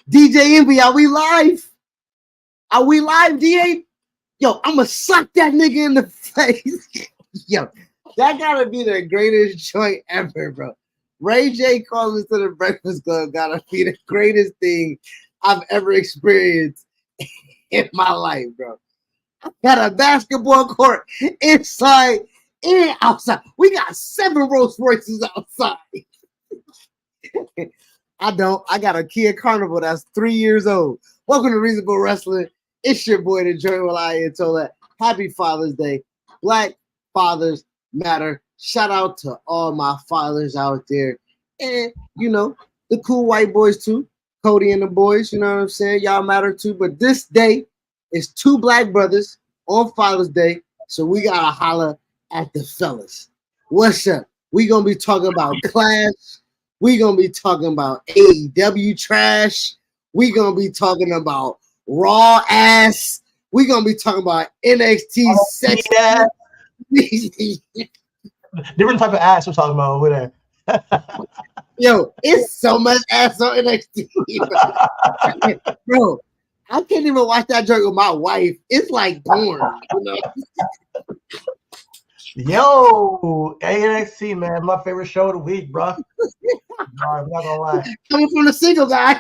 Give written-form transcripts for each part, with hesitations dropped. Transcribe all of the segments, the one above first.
DJ Envy, are we live? Are we live, DA? Yo, I'ma suck that nigga in the face. Yo, that gotta be the greatest joint ever, bro. Ray J calling to the Breakfast Club gotta be the greatest thing I've ever experienced in my life, bro. Got a basketball court inside and outside. We got 7 Rolls Royces outside. I don't. I got a Kia Carnival that's 3 years old. Welcome to Reasonable Wrestling. It's your boy, the Joy Will I Ayatollah. Happy Father's Day. Black fathers matter. Shout out to all my fathers out there. And, you know, the cool white boys too. Cody and the boys, you know what I'm saying? Y'all matter too. But this day is 2 black brothers on Father's Day. So we got to holler at the fellas. What's up? We going to be talking about Clash. We going to be talking about AEW trash. We going to be talking about Raw ass. We going to be talking about NXT sex. Yeah. Different type of ass we're talking about over there. Yo, it's so much ass on NXT. Bro, I can't even watch that joke with my wife. It's like porn, you know? Yo, NXT, man, my favorite show of the week, bro. I'm not gonna lie. Coming from the single guy.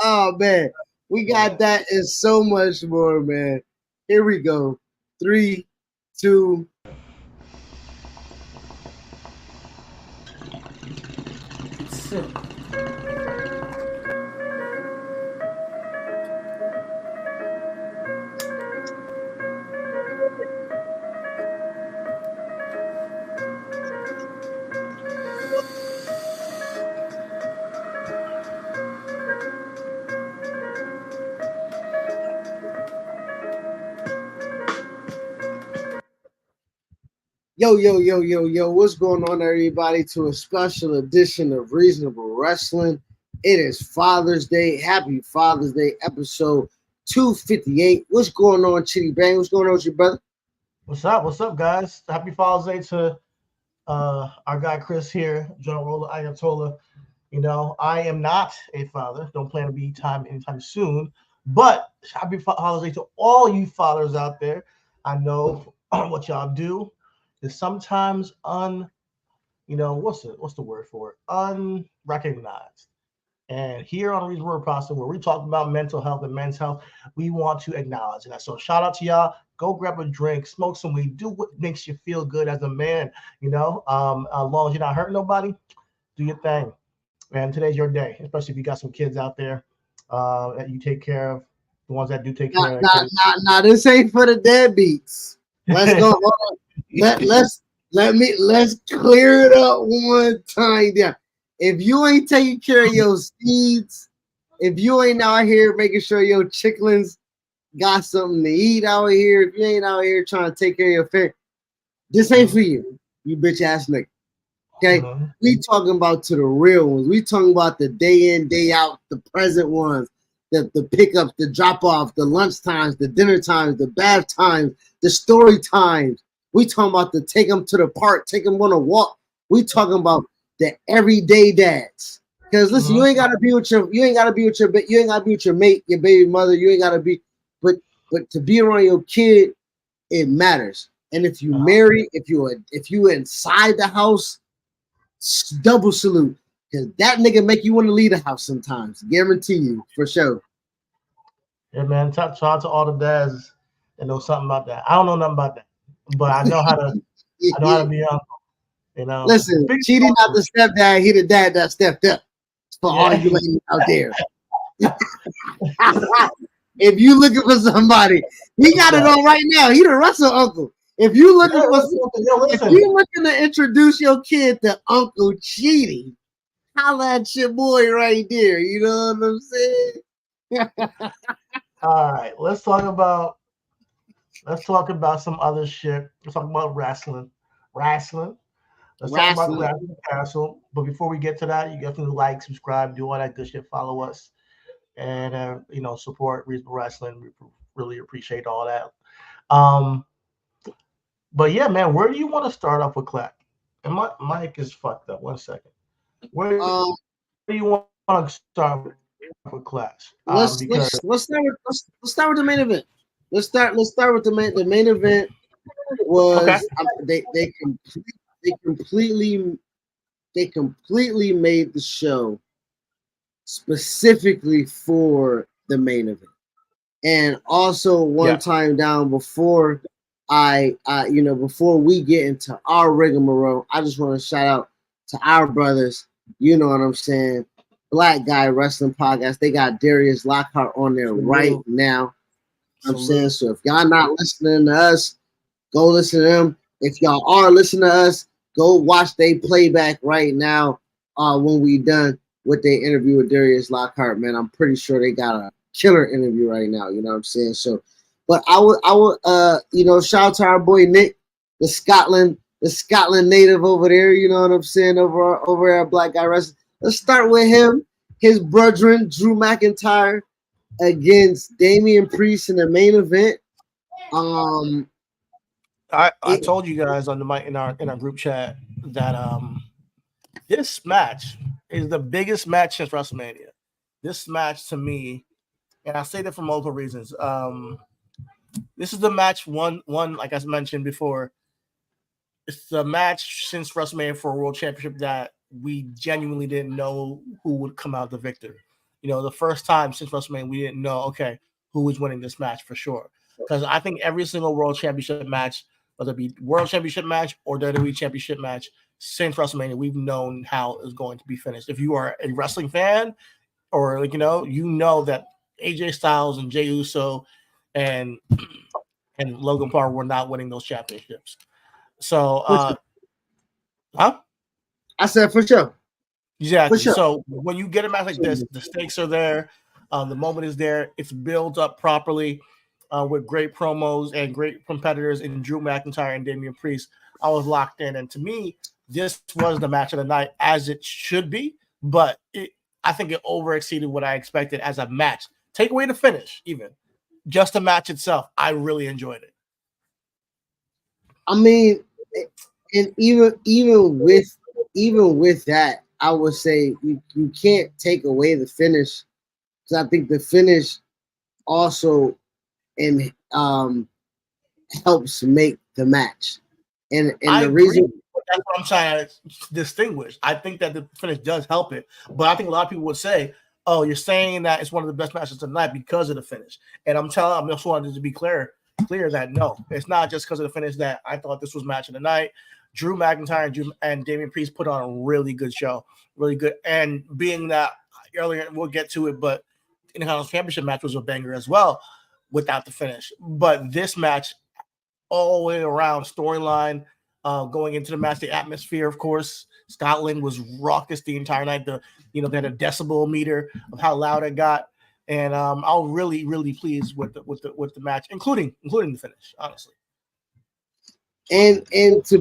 Oh, man. We got that and so much more, man. Here we go. 3, 2. Yo, what's going on, everybody, to a special edition of Reasonable Wrestling. It is Father's Day. Happy Father's Day, episode 258. What's going on, Chitty Bang? What's going on with you, brother? What's up, guys? Happy Father's Day to our guy Chris here, General Ayatollah. You know, I am not a father. Don't plan to be anytime soon. But happy Father's Day to all you fathers out there. I know what y'all do is sometimes what's the word for it? Unrecognized. And here on Reasonable Process, where we talk about mental health and men's health, we want to acknowledge that. So shout out to y'all. Go grab a drink, smoke some weed, do what makes you feel good as a man. You know, as long as you're not hurting nobody, do your thing. And today's your day, especially if you got some kids out there that you take care of. The ones that do take care of. Nah, this ain't for the deadbeats. Let's go. Let's clear it up one time. Yeah. If you ain't taking care of your seeds, if you ain't out here making sure your chicklings got something to eat out here, if you ain't out here trying to take care of your family, this ain't for you bitch ass nigga. Okay, we talking about to the real ones. We talking about the day in, day out, the present ones, the pickups, the drop off, the lunch times, the dinner times, the bath times, the story times. We talking about the take them to the park, take them on a walk. We talking about the everyday dads. Because listen, you ain't gotta be with your mate, your baby mother. You ain't gotta be, but to be around your kid, it matters. And if you marry, if you inside the house, double salute. Because that nigga make you want to leave the house sometimes. Guarantee you, for sure. Yeah, man. Shout out to all the dads that know something about that. I don't know nothing about that, but I know how to. I know how to be uncle. You know. Listen, cheating not the stepdad, he the dad that stepped up. For all you ladies out there. If you looking for somebody, he got it on right now. He the Russell uncle. If you looking if you looking to introduce your kid to Uncle Cheaty, holla at your boy right there. You know what I'm saying? All right, let's talk about some other shit. Let's talk about wrestling. Let's talk about the Wrestling Castle. But before we get to that, you definitely like, subscribe, do all that good shit. Follow us, and support Reasonable Wrestling. We really appreciate all that. But yeah, man, where do you want to start off with Clack? And my mic is fucked up. 1 second. do you want to start with, Class? Let's Because start with the main event. Let's start with the main event okay, was they completely made the show specifically for the main event. And also one yeah, time down before before we get into our rigmarole, I just want to shout out to our brothers. You know what I'm saying? Black Guy Wrestling Podcast. They got Darius Lockhart on there right salute, now. I'm saying, salute. so if y'all not listening to us, go listen to them. If y'all are listening to us, go watch they playback right now. When we done with their interview with Darius Lockhart, man, I'm pretty sure they got a killer interview right now. You know what I'm saying? So, but I would, shout out to our boy Nick, the Scotland native over there. You know what I'm saying? Over at Black Guy Wrestling. Let's start with him, his brethren, Drew McIntyre against Damian Priest in the main event. I told you guys on the in our group chat that this match is the biggest match since WrestleMania. This match to me, and I say that for multiple reasons. This is the match one like I mentioned before. It's the match since WrestleMania for a World Championship that we genuinely didn't know who would come out the victor. You know, the first time since WrestleMania we didn't know who was winning this match for sure. Because I think every single World Championship match, whether it be World Championship match or WWE Championship match since WrestleMania, we've known how it's going to be finished. If you are a wrestling fan, or you know that AJ Styles and Jey Uso and Logan Paul were not winning those championships. So, huh? I said for sure. For Exactly. sure. So when you get a match like this, the stakes are there, the moment is there. It's built up properly with great promos and great competitors in Drew McIntyre and Damian Priest. I was locked in, and to me, this was the match of the night as it should be. But I think it over exceeded what I expected as a match. Take away the finish, even just the match itself. I really enjoyed it. I mean, and even with that, I would say you can't take away the finish because I think the finish also helps make the match. And I the agree. reason That's what I'm trying to distinguish. I think that the finish does help it, but I think a lot of people would say, "Oh, you're saying that it's one of the best matches tonight because of the finish." And I'm just wanted to be clear that no, it's not just because of the finish that I thought this was match of the night. Drew McIntyre and Damian Priest put on a really good show, really good. And being that earlier, we'll get to it, but Intercontinental Championship match was a banger as well without the finish. But this match, all the way around storyline, going into the match, the atmosphere, of course, Scotland was raucous the entire night. They had a decibel meter of how loud it got, and I was really, really pleased with the match, including the finish, honestly. and to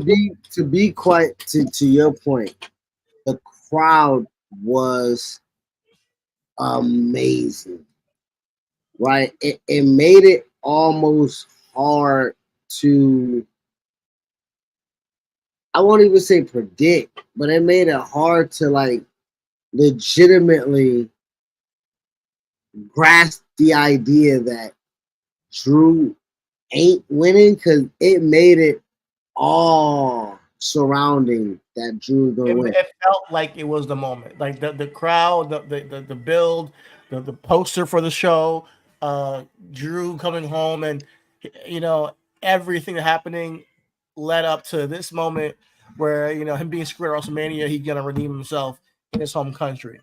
be quite to your point, the crowd was amazing, right? It made it almost hard to, I won't even say predict, but it made it hard to like legitimately grasp the idea that Drew ain't winning because it made it all surrounding that Drew gonna win. It felt like it was the moment, like the crowd, the build, the poster for the show, Drew coming home, and you know everything happening led up to this moment where him being screwed at WrestleMania, he's gonna redeem himself in his home country.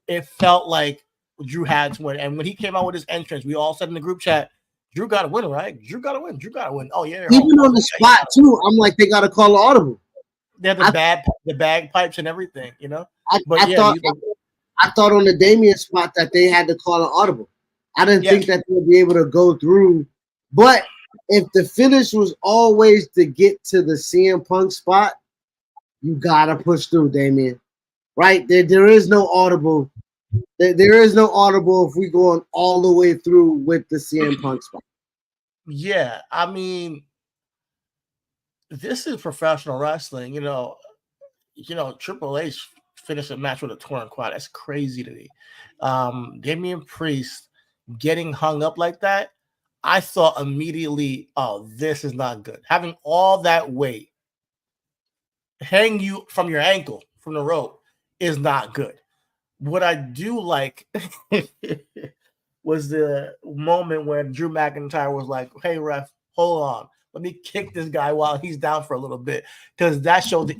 It felt like Drew had to win, and when he came out with his entrance, we all said in the group chat, "Drew got to win, right? Drew got to win. Drew got to win." Oh yeah, they're home. Even Oh, on the yeah, spot too, I'm like they gotta call an audible. they had I the bagpipes and everything, But I yeah, thought I thought on the Damien spot that they had to call an audible. I didn't yeah, think that they would be able to go through. But if the finish was always to get to the CM Punk spot, you gotta push through, Damien. Right? There is no audible. There is no audible if we going all the way through with the CM Punk spot. yeah. I mean, this is professional wrestling. Triple H finish a match with a torn quad. That's crazy to me. Damian Priest getting hung up like that, I thought immediately, oh, this is not good. Having all that weight hang you from your ankle from the rope is not good. What I do like was the moment when Drew McIntyre was like, hey, ref, hold on. Let me kick this guy while he's down for a little bit, because that showed the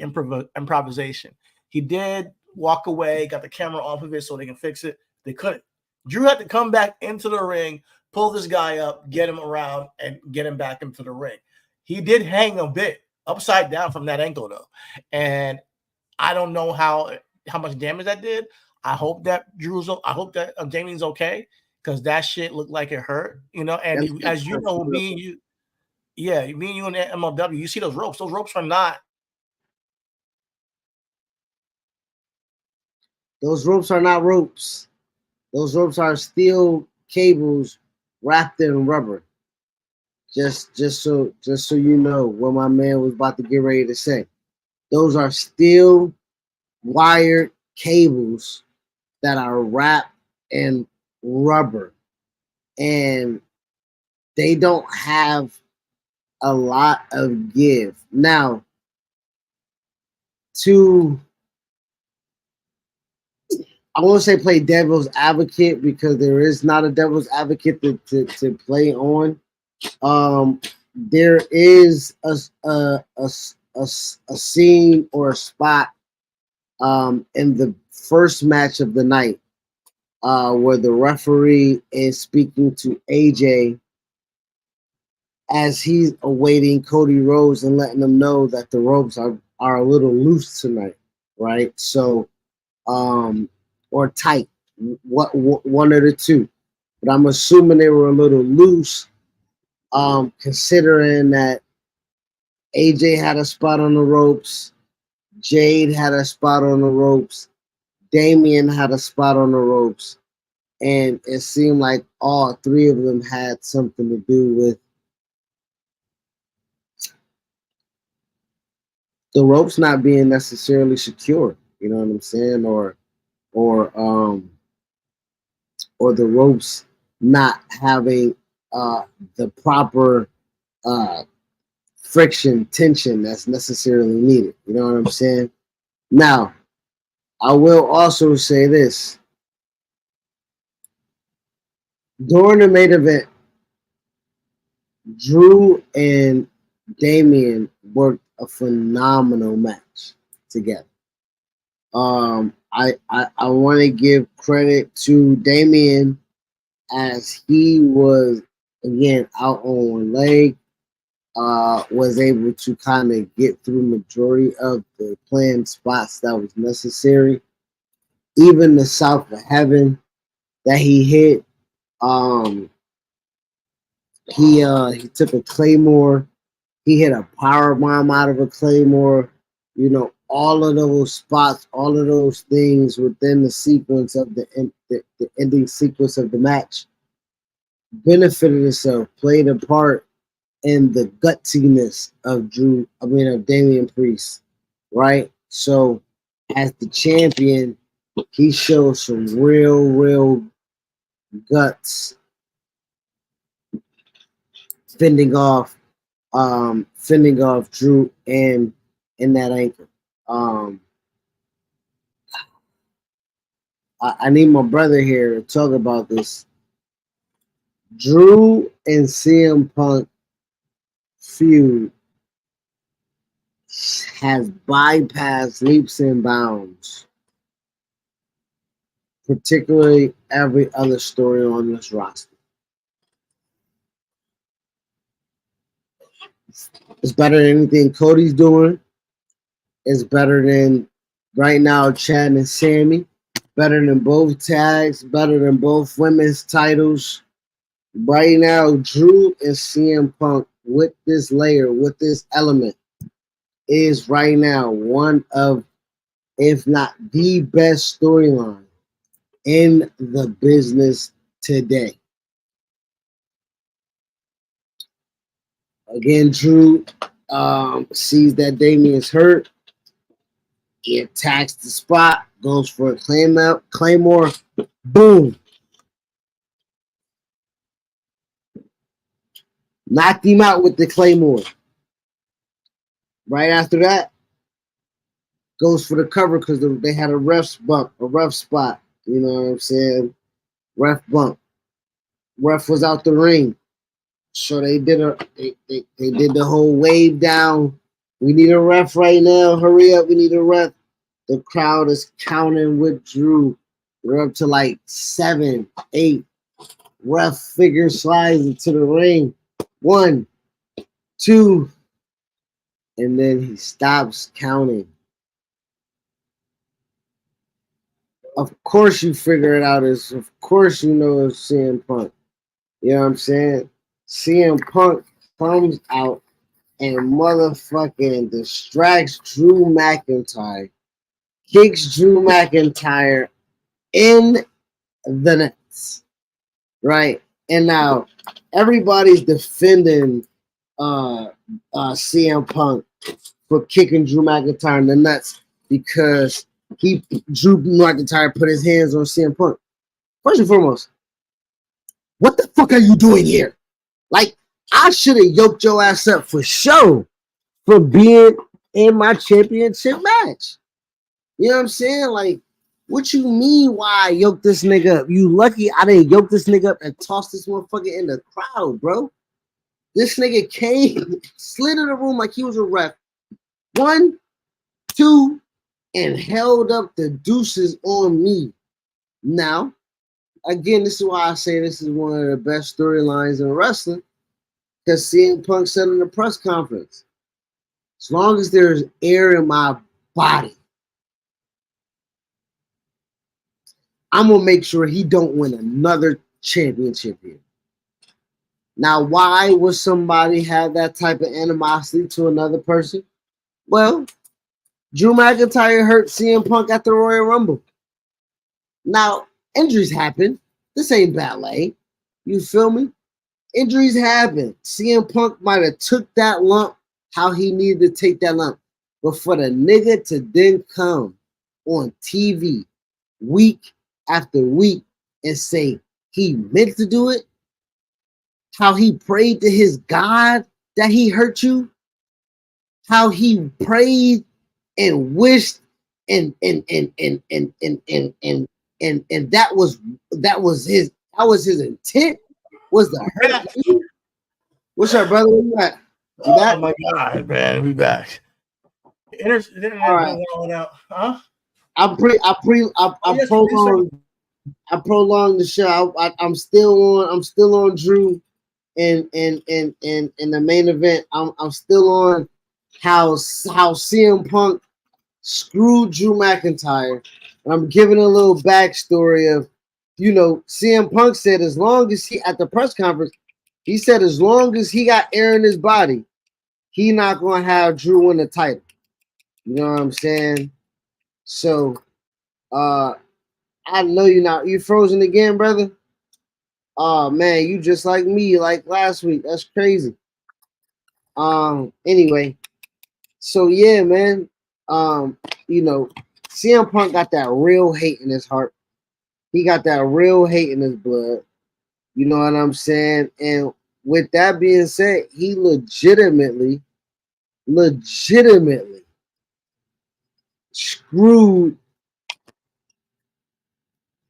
improvisation. He did walk away, got the camera off of it so they can fix it. They couldn't. Drew had to come back into the ring, pull this guy up, get him around, and get him back into the ring. He did hang a bit upside down from that ankle, though. And I don't know how much damage that did. I hope that Damien's okay, because that shit looked like it hurt, you know. And as you know, me and you in the MLW, you see those ropes. Those ropes are not. Those ropes are not ropes. Those ropes are steel cables wrapped in rubber. Just so you know what my man was about to get ready to say. Those are steel wired cables that are wrapped in rubber, and they don't have a lot of give. Now, I won't say play devil's advocate, because there is not a devil's advocate to play on. There is a scene or a spot in the first match of the night where the referee is speaking to AJ as he's awaiting Cody Rhodes and letting them know that the ropes are a little loose tonight, right? So, or tight, what one of the two. But I'm assuming they were a little loose, considering that AJ had a spot on the ropes, Jade had a spot on the ropes, Damian had a spot on the ropes, and it seemed like all three of them had something to do with the ropes not being necessarily secure. You know what I'm saying? Or the ropes not having the proper friction, tension that's necessarily needed. You know what I'm saying? Now, I will also say this. During the main event, Drew and Damian worked a phenomenal match together. I want to give credit to Damian, as he was again out on one leg, was able to kind of get through majority of the planned spots that was necessary. Even the South of Heaven that he hit, he took a Claymore, he hit a power bomb out of a Claymore. You know, all of those spots, all of those things within the sequence of the ending sequence of the match benefited itself, played a part in the gutsiness of Damian Priest, right? So, as the champion, he showed some real guts, fending off Drew and in that ankle. I need my brother here to talk about this. Drew and CM Punk feud has bypassed leaps and bounds, particularly every other story on this roster. It's better than anything Cody's doing. It's better than right now Chad and Sammy. Better than both tags. Better than both women's titles. Right now, Drew and CM Punk with this layer, with this element, is right now one of, if not the best storyline in the business today. Again, Drew sees that Damian's hurt. He attacks the spot, goes for a claymore, boom. Knocked him out with the claymore. Right after that, goes for the cover because they had a ref spot. You know what I'm saying? Ref bump. Ref was out the ring. So they did they did the whole wave down. We need a ref right now. Hurry up, we need a ref. The crowd is counting with Drew. They're up to like 7, 8. Ref figure slides into the ring. 1, 2, and then he stops counting. Of course you figure it out. Of course you know it's CM Punk. You know what I'm saying? CM Punk comes out and motherfucking distracts Drew McIntyre, kicks Drew McIntyre in the nuts, right? And now everybody's defending CM Punk for kicking Drew McIntyre in the nuts because Drew McIntyre put his hands on CM Punk. First and foremost, what the fuck are you doing here? Like, I should have yoked your ass up for sure for being in my championship match. You know what I'm saying? Like, what you mean why I yoked this nigga up? You lucky I didn't yoke this nigga up and toss this motherfucker in the crowd, bro. This nigga came, slid in the room like he was a ref. 1, 2, and held up the deuces on me. Now, again, this is why I say this is one of the best storylines in wrestling. Because CM Punk said in the press conference, as long as there's air in my body, I'm going to make sure he don't win another championship here. Now, why would somebody have that type of animosity to another person? Well, Drew McIntyre hurt CM Punk at the Royal Rumble. Now, injuries happen. This ain't ballet. You feel me? Injuries happen. CM Punk might have took that lump how he needed to take that lump. But for the nigga to then come on TV week after week and say he meant to do it, how he prayed to his God that he hurt you, how he prayed and wished and that was his intent, was to hurt you. What's up, brother? Where you at? You back? Oh my God, man, we back. All right. Huh? I prolonged the show. I'm still on Drew and the main event. I'm still on how CM Punk screwed Drew McIntyre. And I'm giving a little backstory of, you know, CM Punk said as long as he, at the press conference, he said as long as he got air in his body, he not going to have Drew win the title. You know what I'm saying? So, I know you not. You frozen again, brother? Oh, man, you just like me, like last week. That's crazy. Anyway, so yeah, man. You know, CM Punk got that real hate in his heart. He got that real hate in his blood. You know what I'm saying? And with that being said, he legitimately screwed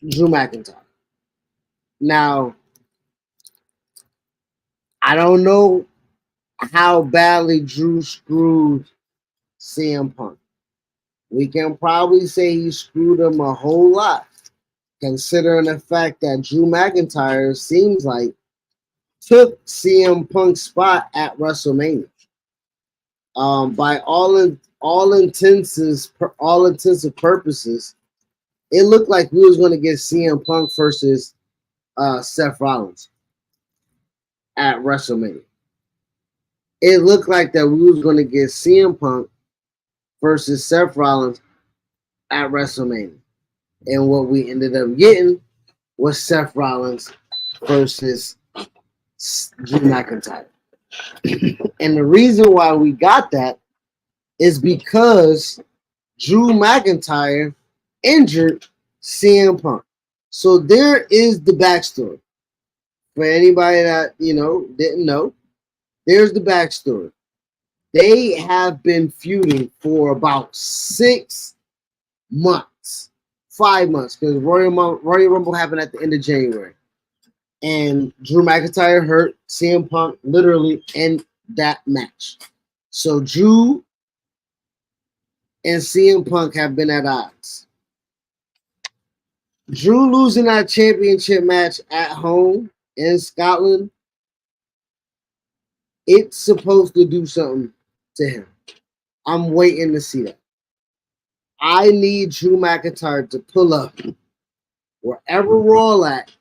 Drew McIntyre. Now, I don't know how badly Drew screwed CM Punk. We can probably say he screwed him a whole lot, considering the fact that Drew McIntyre seems like took CM Punk's spot at WrestleMania. By all intents and purposes, it looked like we was going to get CM Punk versus Seth Rollins at WrestleMania. It looked like that we was going to get CM Punk versus Seth Rollins at WrestleMania. And what we ended up getting was Seth Rollins versus Drew McIntyre. And the reason why we got that is because Drew McIntyre injured CM Punk. So there is the backstory. For anybody that didn't know, there's the backstory. They have been feuding for about 6 months, 5 months, because Royal Rumble happened at the end of January. And Drew McIntyre hurt CM Punk literally in that match. So Drew and CM Punk have been at odds. Drew losing that championship match at home in Scotland, it's supposed to do something to him. I'm waiting to see that. I need Drew McIntyre to pull up wherever we're all at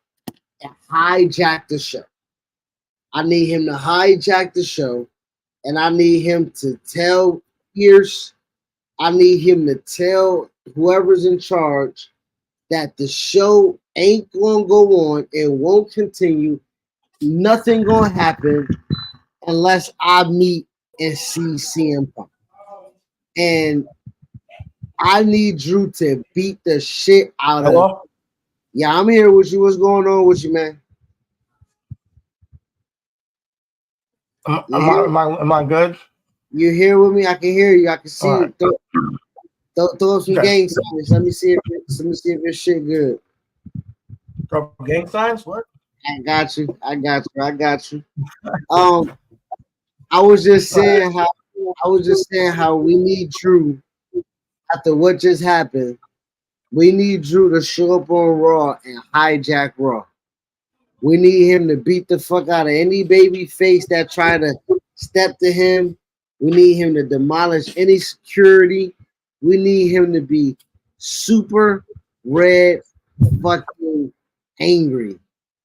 and hijack the show. I need him to hijack the show, and I need him to tell Pierce, I need him to tell whoever's in charge that the show ain't going to go on. It won't continue. Nothing going to happen unless I meet and see CM Punk. And I need Drew to beat the shit out of him. Yeah, I'm here with you. What's going on with you, man? Am I good? You here with me? I can hear you. I can see you. Throw up some gang signs. Let me see if your shit good. Throw gang signs? What? I got you. I was just saying how we need Drew after what just happened. We need Drew to show up on Raw and hijack Raw. We need him to beat the fuck out of any baby face that try to step to him. We need him to demolish any security. We need him to be super red fucking angry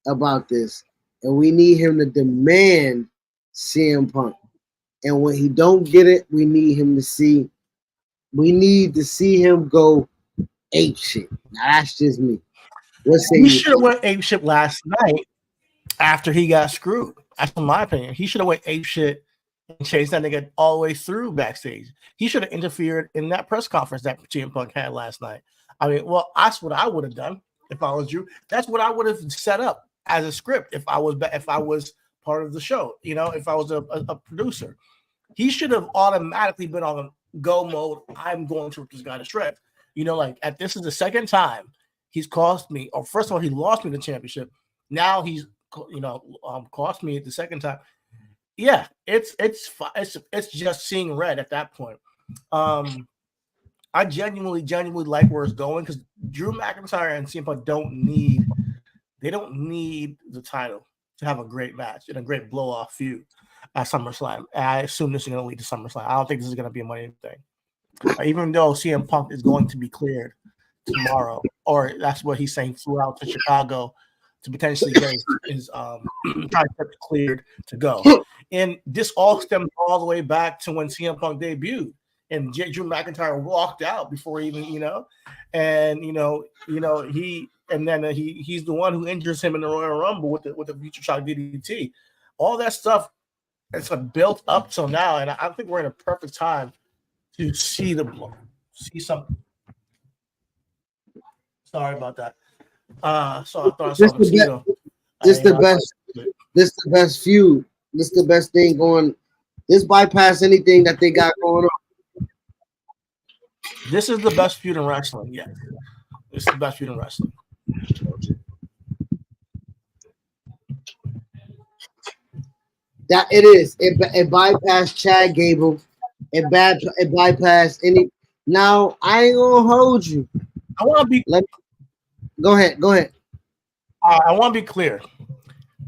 about this. And we need him to demand CM Punk. And when he don't get it, we need to see him go ape shit. Now, that's just me. He should have went ape shit last night after he got screwed. That's my opinion. He should have went ape shit and chased that nigga all the way through backstage. He should have interfered in that press conference that CM Punk had last night. I mean, well, that's what I would have done if I was Drew. That's what I would have set up as a script if I was part of the show. You know, if I was a producer, he should have automatically been on go mode. I'm going to rip this guy to shreds. You know, like this is the second time he's cost me. Or first of all, he lost me the championship. Now he's cost me the second time. Yeah, it's just seeing red at that point. I genuinely like where it's going because Drew McIntyre and CM Punk don't need the title to have a great match and a great blow off feud at SummerSlam. And I assume this is going to lead to SummerSlam. I don't think this is going to be a money thing. Even though CM Punk is going to be cleared tomorrow, or that's what he's saying, flew out to Chicago to potentially get his contract cleared to go. And this all stems all the way back to when CM Punk debuted and Drew McIntyre walked out before even, he's the one who injures him in the Royal Rumble with the Future Shock DDT. All that stuff, it's built up till now, and I think we're in a perfect time to see something. Sorry about that. So I thought I saw the mosquito. This the best feud. This the best thing going. This bypass anything that they got going on. This is the best feud in wrestling. Yeah, this is the best feud in wrestling. That it is. It bypassed Chad Gable. It bypassed any. Now I ain't gonna hold you. I want to be. Go ahead. I want to be clear.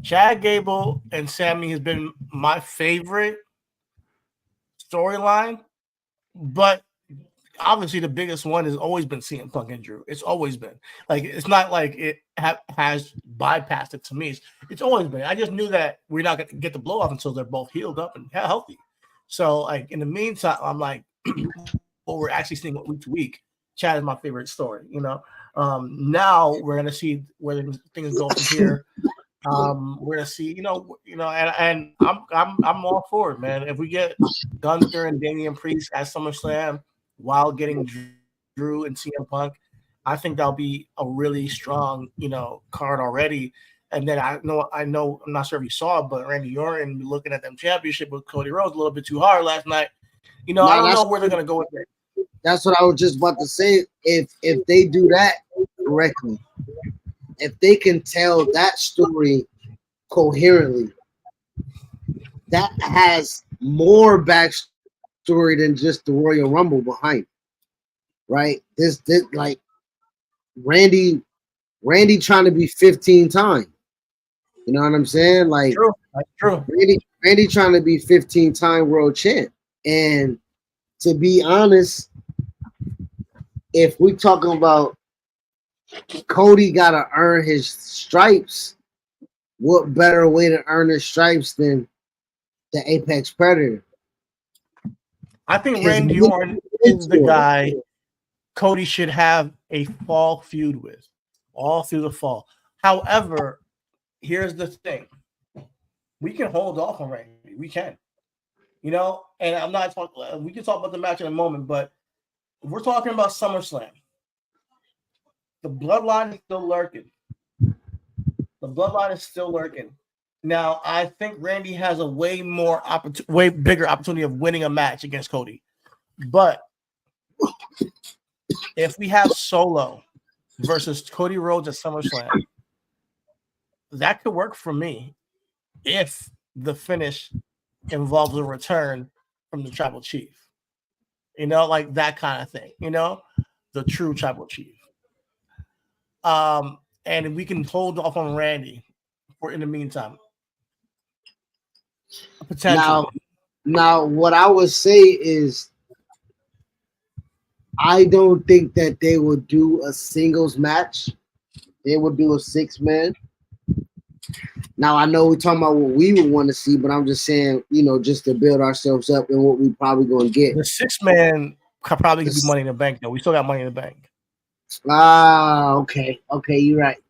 Chad Gable and Sammy has been my favorite storyline, but obviously the biggest one has always been CM Punk and Drew. It's always been it's not like it has bypassed it to me. It's always been. I just knew that we're not going to get the blow off until they're both healed up and healthy. So in the meantime, I'm like, what we're actually seeing week to week. Chad is my favorite story. Now we're gonna see where things go from here. We're gonna see, and I'm all for it, man. If we get Gunther and Damian Priest at SummerSlam, while getting Drew and CM Punk. I think that'll be a really strong, card already. And then I know, I'm not sure if you saw it, but Randy Orton looking at them championship with Cody Rhodes a little bit too hard last night. I don't know where they're gonna go with it. That's what I was just about to say. If they do that correctly, if they can tell that story coherently, that has more backstory than just the Royal Rumble behind, right? This like Randy trying to be 15 times. You know what I'm saying? Like, true. That's true. Randy trying to be 15-time world champ. And to be honest, if we talking about Cody got to earn his stripes, what better way to earn his stripes than the Apex Predator? I think Randy Orton is the guy Cody should have a fall feud with, all through the fall. However, here's the thing. We can hold off on Randy. We can. And I'm not talking, we can talk about the match in a moment, but if we're talking about SummerSlam, the bloodline is still lurking. The bloodline is still lurking. Now, I think Randy has a way bigger opportunity of winning a match against Cody. But if we have Solo versus Cody Rhodes at SummerSlam, that could work for me if the finish involves a return from the tribal chief. Like that kind of thing, the true tribal chief. And we can hold off on Randy for in the meantime. Potentially. Now, what I would say is I don't think that they would do a singles match. They would do a 6-man. Now, I know we're talking about what we would want to see, but I'm just saying, just to build ourselves up and what we probably going to get. The 6-man probably could be Money in the Bank, though. We still got Money in the Bank. Okay. Okay, you're right.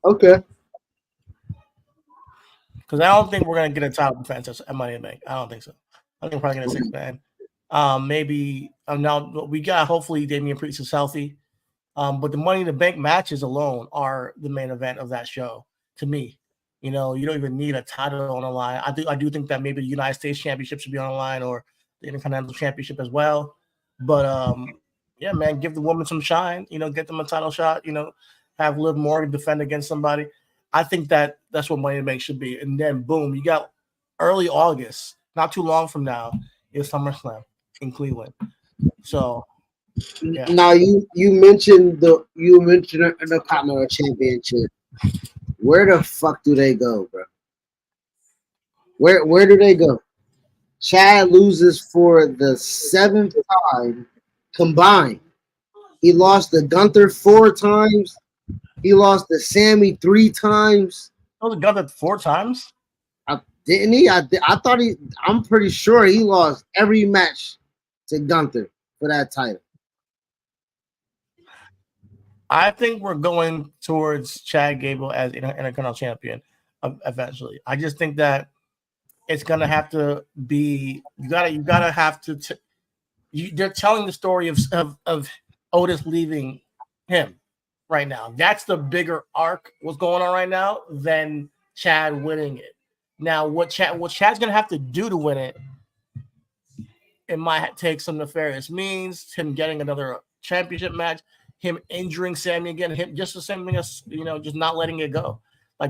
Okay. Because I don't think we're going to get a title defense at Money in the Bank. I don't think so. I think we're probably going to 6-man. Maybe now we got, hopefully Damian Priest is healthy. But the Money in the Bank matches alone are the main event of that show to me. You don't even need a title on the line. I do think that maybe the United States Championship should be on the line, or the Intercontinental Championship as well. But yeah, man, give the woman some shine. Get them a title shot. Have Liv Morgan defend against somebody. I think that's what Money in the Bank should be. And then boom, you got early August, not too long from now, is SummerSlam in Cleveland. So. Yeah. Now you mentioned the Intercontinental Championship. Where the fuck do they go, bro? Where do they go? Chad loses for the 7th time combined. He lost to Gunther 4 times. He lost to Sammy 3 times. Oh, the Gunther 4 times? Didn't he? I thought I'm pretty sure he lost every match to Gunther for that title. I think we're going towards Chad Gable as Intercontinental Champion eventually. I just think that it's gonna have to be you gotta have to. They're telling the story of Otis leaving him right now. That's the bigger arc what's going on right now than Chad winning it. Now, what Chad's gonna have to do to win it, it might take some nefarious means. Him getting another championship match. Him injuring Sammy again, him just the same thing as just not letting it go,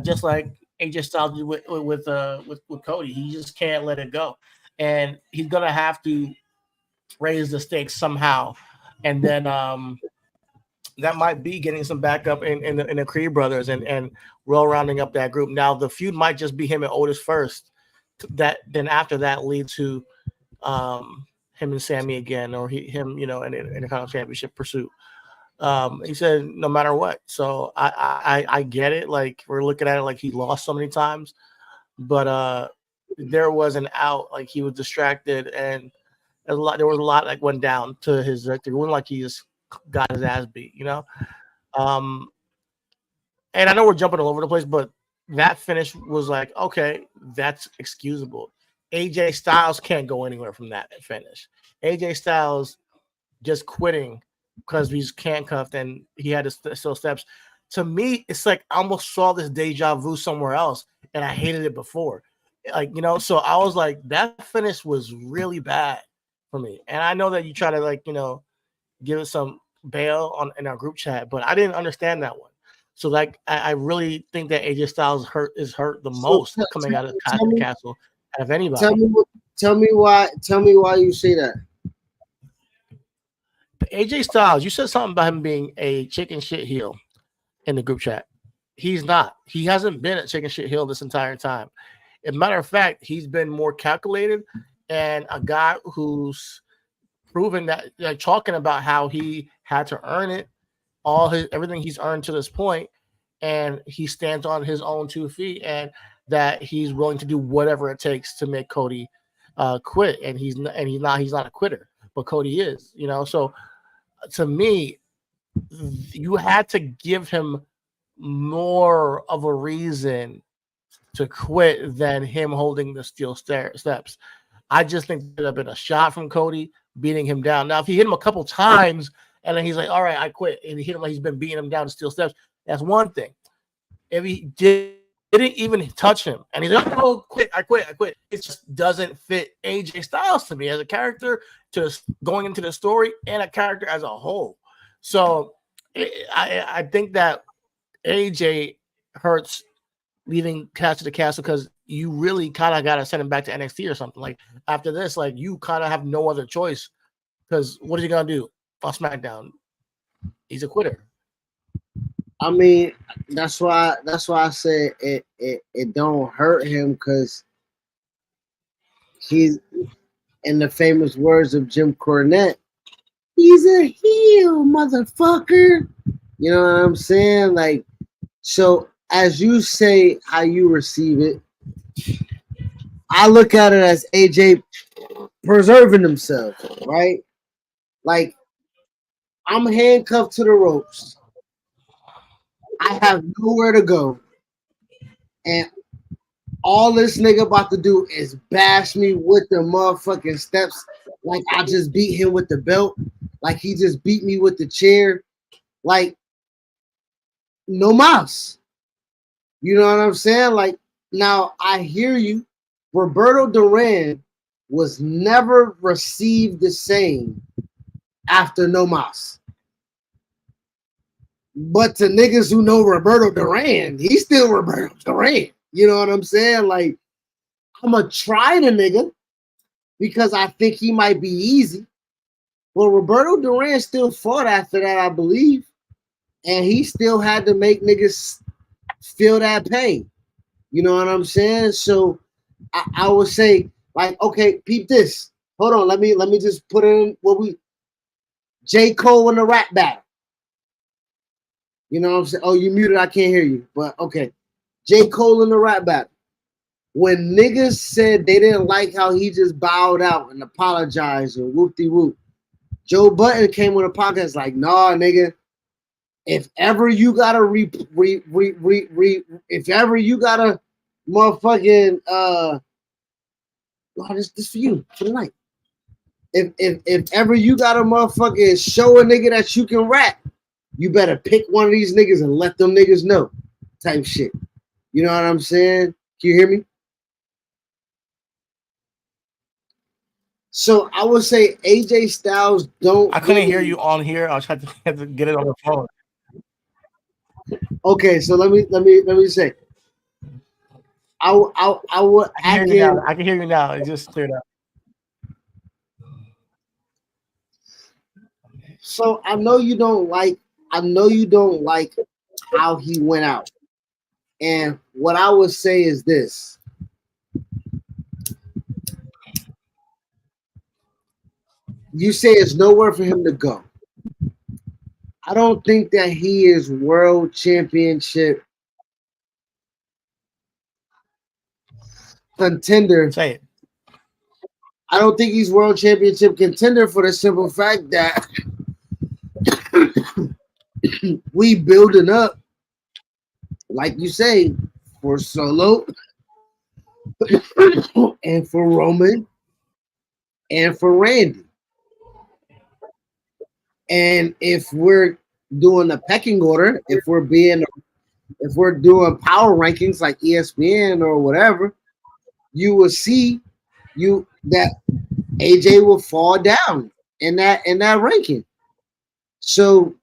just like AJ Styles did with Cody. He just can't let it go, and he's gonna have to raise the stakes somehow, and then that might be getting some backup in the Creed brothers and real rounding up that group. Now the feud might just be him and Otis first, then after that lead to him and Sammy again, or him in a Intercontinental Championship pursuit. He said no matter what. So I get it. Like we're looking at it like he lost so many times, but there was an out. Like he was distracted, and there was a lot like went down to his victory. It wasn't like he just got his ass beat, And I know we're jumping all over the place, but that finish was like, okay, that's excusable. AJ Styles can't go anywhere from that finish. AJ Styles just quitting because he's handcuffed and he had to still steps. To me, it's like I almost saw this deja vu somewhere else, and I hated it before. Like, you know, so I was like, that finish was really bad for me. And I know that you try to, like, you know, give it some bail on in our group chat, but I didn't understand that one. So like I really think that AJ Styles is hurt the So most coming out of the castle out of tell anybody. me, tell me why you say that. AJ Styles, you said something about him being a chicken shit heel in the group chat. He's not. He hasn't been at chicken shit heel this entire time. As a matter of fact, he's been more calculated and a guy who's proven that, like, talking about how he had to earn it, everything he's earned to this point, and he stands on his own 2 feet, and that he's willing to do whatever it takes to make Cody quit. And he's not a quitter, but Cody is, you know. So to me, you had to give him more of a reason to quit than him holding the steel steps. I just think there would have been a shot from Cody beating him down. Now, if he hit him a couple times and then he's like, all right, I quit, and he hit him like he's been beating him down to steel steps, that's one thing. If he didn't even touch him and he's like, oh, I quit. It just doesn't fit AJ Styles to me as a character, to going into the story, and a character as a whole. So I think that AJ hurts leaving Castle to Castle because you really kind of got to send him back to NXT or something. Like, after this, like, you kind of have no other choice, because what is he gonna do on SmackDown? He's a quitter. I mean, that's why I said it don't hurt him, because he's, in the famous words of Jim Cornette, he's a heel, motherfucker. You know what I'm saying? Like, so as you say how you receive it, I look at it as AJ preserving himself, right? Like, I'm handcuffed to the ropes. I have nowhere to go. And all this nigga about to do is bash me with the motherfucking steps, like I just beat him with the belt, like he just beat me with the chair. Like, no mouse. You know what I'm saying? Like, now I hear you. Roberto Duran was never received the same after No Mas. But to niggas who know Roberto Duran, he's still Roberto Duran. You know what I'm saying? Like, I'm going to try the nigga because I think he might be easy. Well, Roberto Duran still fought after that, I believe. And he still had to make niggas feel that pain. You know what I'm saying? So I would say, like, okay, peep this. Hold on, let me just put in J. Cole in the rap battle. You know what I'm saying? Oh, you muted, I can't hear you. But okay. J. Cole in the rap battle. When niggas said they didn't like how he just bowed out and apologized and whoop-de-whoop, Joe Budden came on a podcast like, nah, nigga, if ever you gotta if ever you gotta motherfucking this for you for the night. If ever you gotta motherfucking show a nigga that you can rap, you better pick one of these niggas and let them niggas know, type shit. You know what I'm saying? Can you hear me? So I would say AJ Styles don't. I couldn't hear you on here. I was trying to get it on the phone. Okay, so let me say. I would. I can hear you now. It just cleared up. So I know you don't like how he went out. And what I would say is this. You say it's nowhere for him to go. I don't think that he is world championship contender. Say it. I don't think he's world championship contender for the simple fact that we building up, like you say, for Solo. and for Roman and for Randy. And if we're doing a pecking order, if we're doing power rankings like ESPN or whatever, you will see you that AJ will fall down in that ranking. So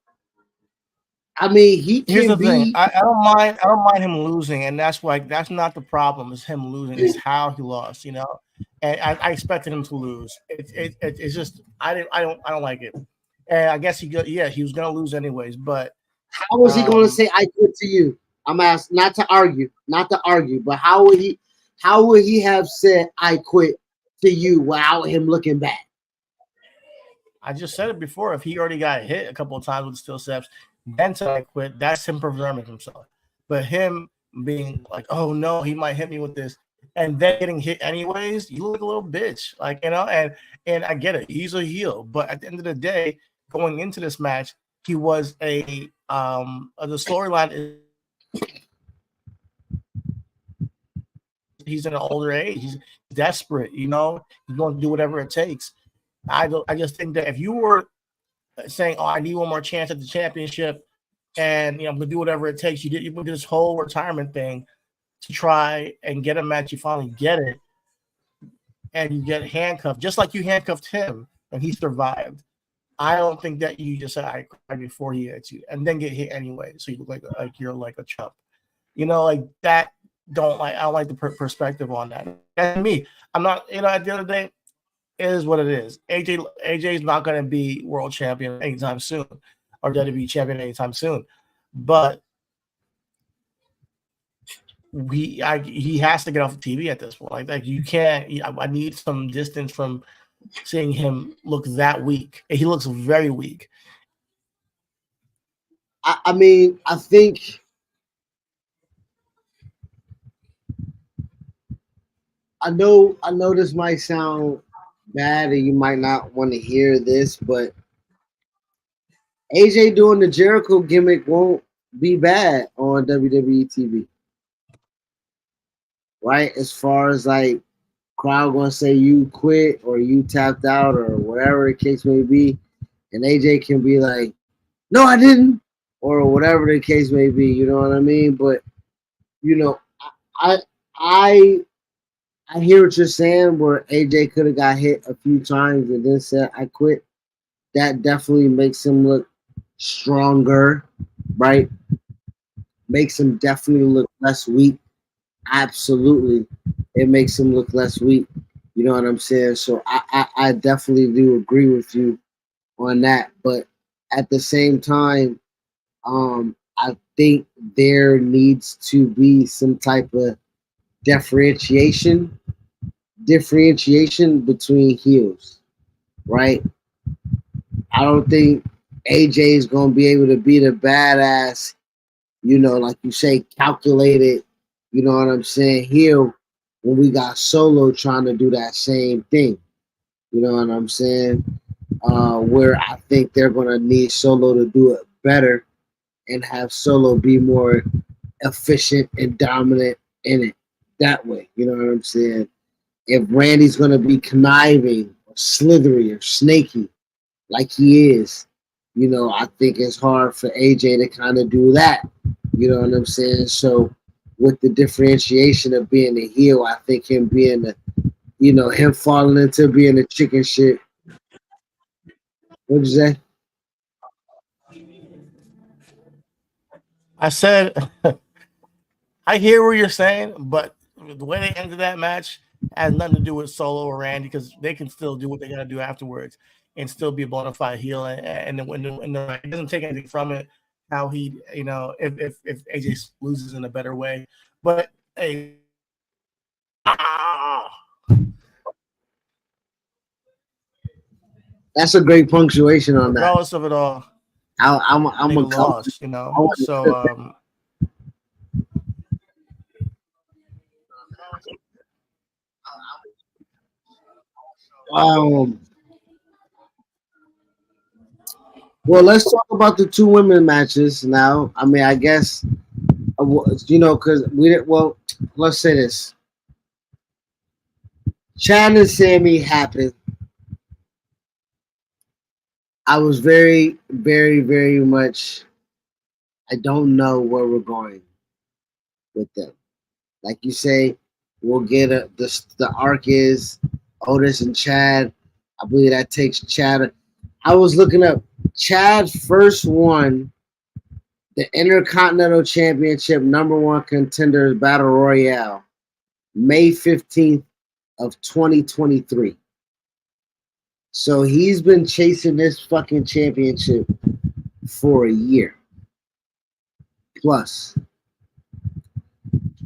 I mean, he Here's can the thing. be. I don't mind. I don't mind him losing, and that's why that's not the problem. Is him losing? Is how he lost. And I expected him to lose. It's just I don't like it. And I guess he was gonna lose anyways. But How was he going to um, say I quit to you? I'm asked not to argue, but how would he have said I quit to you without him looking back? I just said it before. If he already got hit a couple of times with steel steps, then said I quit. That's him preserving himself. But him being like, oh no, he might hit me with this, and then getting hit anyways, you look like a little bitch. And I get it. He's a heel, but at the end of the day, going into this match, he was the storyline is he's in an older age. He's desperate. He's going to do whatever it takes. I just think that if you were saying, "Oh, I need one more chance at the championship," and I'm gonna do whatever it takes. You did this whole retirement thing to try and get a match. You finally get it, and you get handcuffed, just like you handcuffed him, and he survived. I don't think that you just said I cried before he hits you, and then get hit anyway, so you look like you're like a chump. Like that. I don't like the perspective on that. That's me. I'm not. At the end of the day, it is what it is. AJ is not going to be world champion anytime soon, or WWE champion anytime soon. But he has to get off the TV at this point. Like you can't. I need some distance from seeing him look that weak. He looks very weak. I mean, I think I know this might sound bad, and you might not want to hear this, but AJ doing the Jericho gimmick won't be bad on WWE TV, right? As far as like crowd gonna say you quit or you tapped out or whatever the case may be, and AJ can be like, "No, I didn't," or whatever the case may be. You know what I mean? But you know, I I I hear what you're saying. Where AJ could have got hit a few times and then said, "I quit." That definitely makes him look stronger, right? Makes him definitely look less weak. Absolutely, it makes him look less weak. You know what I'm saying? So I definitely do agree with you on that. But at the same time, I think there needs to be some type of differentiation differentiation between heels, right? I don't think AJ is gonna be able to be the badass, like you say, calculated, you know what I'm saying, heel when we got Solo trying to do that same thing. You know what I'm saying? Where I think they're gonna need Solo to do it better and have Solo be more efficient and dominant in it that way. You know what I'm saying? If Randy's gonna be conniving or slithery or snaky like he is, I think it's hard for AJ to kind of do that. You know what I'm saying? So with the differentiation of being a heel, I think him being him falling into being a chicken shit. What'd you say? I said I hear what you're saying, but the way they ended that match has nothing to do with Solo or Randy because they can still do what they got to do afterwards and still be a bona fide heel. It doesn't take anything from it. How he, if AJ loses in a better way, but hey, That's a great punctuation on that. regardless of it all, I'm they a lost. So um. Well, let's talk about the two women matches now. I mean, I guess because we didn't. Well, let's say this. Chad and Sammy happened. I was very, very, very much. I don't know where we're going with them. Like you say, we'll get the arc is Otis and Chad. I believe that takes Chad. I was looking up. Chad first won the Intercontinental Championship #1 contenders battle royale May 15th of 2023. So he's been chasing this fucking championship for a year plus.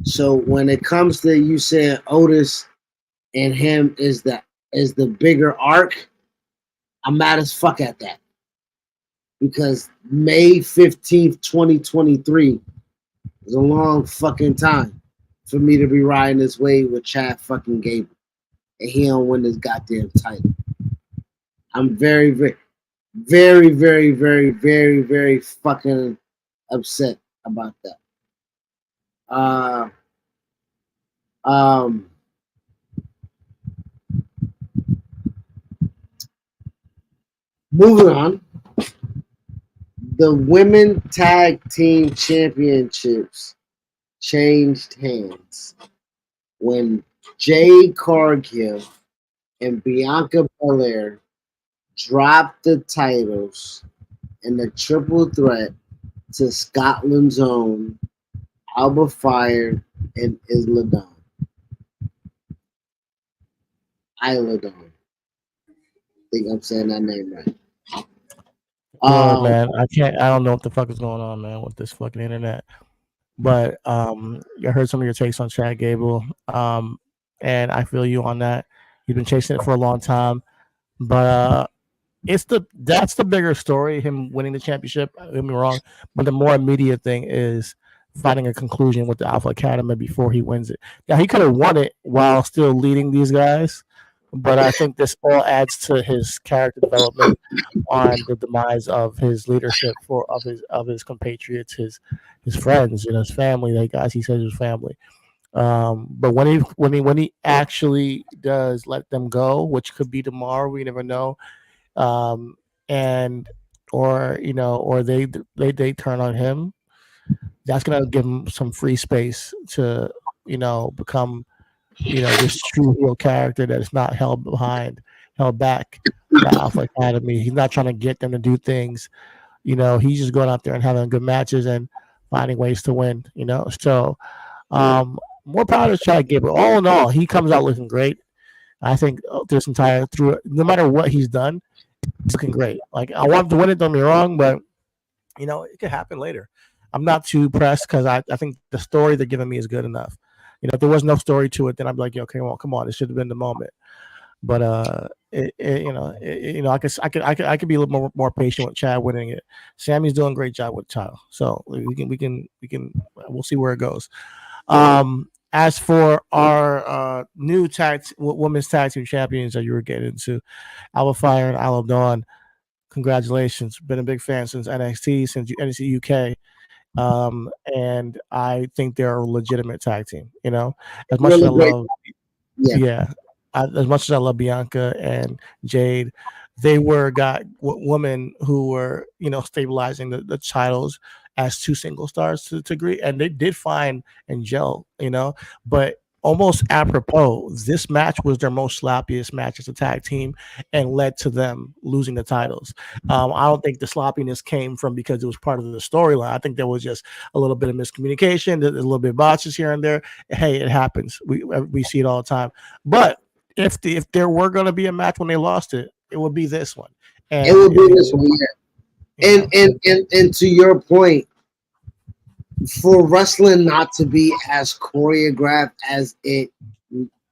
So when it comes to you saying Otis and him is the bigger arc, I'm mad as fuck at that. Because May 15th, 2023 is a long fucking time for me to be riding this wave with Chad fucking Gable. And he don't win this goddamn title. I'm very, very, very, very, very, very, very fucking upset about that. Moving on. The women tag team championships changed hands when Jade Cargill and Bianca Belair dropped the titles in the triple threat to Scotland's own Alba Fire and Isla Dawn. Isla Dawn. I think I'm saying that name right. Good, man. I don't know what the fuck is going on, man, with this fucking internet. But I heard some of your takes on Chad Gable. And I feel you on that. You've been chasing it for a long time. But that's the bigger story, him winning the championship. Don't get me wrong. But the more immediate thing is finding a conclusion with the Alpha Academy before he wins it. Now he could have won it while still leading these guys. But I think this all adds to his character development on the demise of his leadership of his compatriots, his friends, his family, the guys he says his family. But when he actually does let them go, which could be tomorrow, we never know. And or they turn on him. That's gonna give him some free space to become this true heel character that is not held back by Alpha Academy. He's not trying to get them to do things. He's just going out there and having good matches and finding ways to win. So more power to Chad Gable. All in all, he comes out looking great. I think no matter what he's done, he's looking great. Like I want him to win it. Don't get me wrong, but it could happen later. I'm not too pressed because I think the story they're giving me is good enough. If there was no story to it, then I'd be like, okay, well, come on, it should have been the moment. But I could be a little more patient with Chad winning it. Sammy's doing a great job with Child, so we'll see where it goes. As for our new women's tag team champions that you were getting into, Alba Fire and Isla Dawn, congratulations! Been a big fan since NXT, since NXT UK. And I think they're a legitimate tag team. As much as I love, as much as I love Bianca and Jade, they got women who were stabilizing the titles as two single stars to degree, and they did fine and gel. But almost apropos, this match was their most sloppiest match as a tag team and led to them losing the titles. I don't think the sloppiness came from because it was part of the storyline. I think there was just a little bit of miscommunication, a little bit of botches here and there. Hey, it happens. We see it all the time. But if there were going to be a match when they lost it, it would be this one. And it would be this one, yeah. And to your point, for wrestling not to be as choreographed as it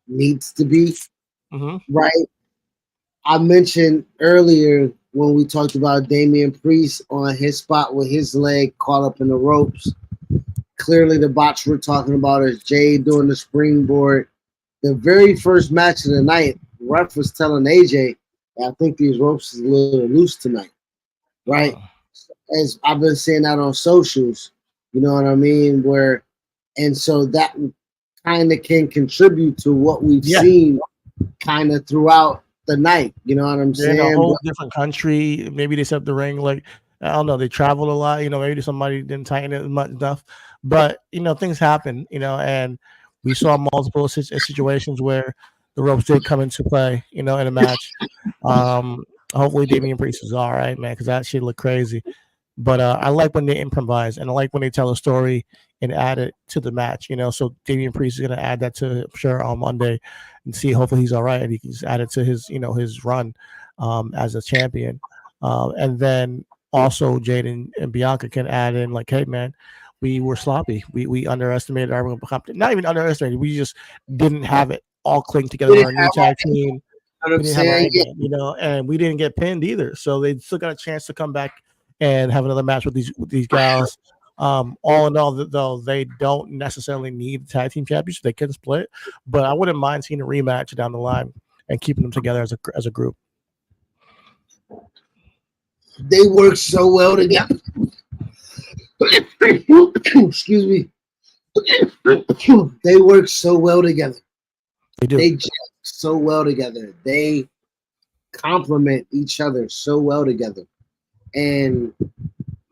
needs to be, right? I mentioned earlier when we talked about Damian Priest on his spot with his leg caught up in the ropes. Clearly, the botch we're talking about is Jade doing the springboard. The very first match of the night, ref was telling AJ, I think these ropes is a little loose tonight, right? As I've been seeing that on socials. You know what I mean? And so that kind of can contribute to what we've seen kind of throughout the night. You know what I'm They're in a saying? whole But different country. Maybe they set up the ring like I don't know. They traveled a lot. Maybe somebody didn't tighten it much enough. But things happen. And we saw multiple situations where the ropes did come into play. In a match. Hopefully, Damian Priest is all right, man, because that shit looked crazy. But I like when they improvise, and I like when they tell a story and add it to the match. So Damian Priest is going to add that to, I'm sure, on Monday, and see. Hopefully, he's all right, and he can just add it to his his run as a champion. And then also Jaden and Bianca can add in like, hey man, we were sloppy. We underestimated our competition. Not even underestimated. We just didn't have it all cling together we with didn't our new have tag team. what I'm We didn't have our saying. A game, and we didn't get pinned either. So they still got a chance to come back and have another match with these gals. All in all, though, they don't necessarily need the tag team championship. They can split, but I wouldn't mind seeing a rematch down the line and keeping them together as a group. They work so well together. Excuse me. They work so well together. They do. They gel so well together. They complement each other so well together. And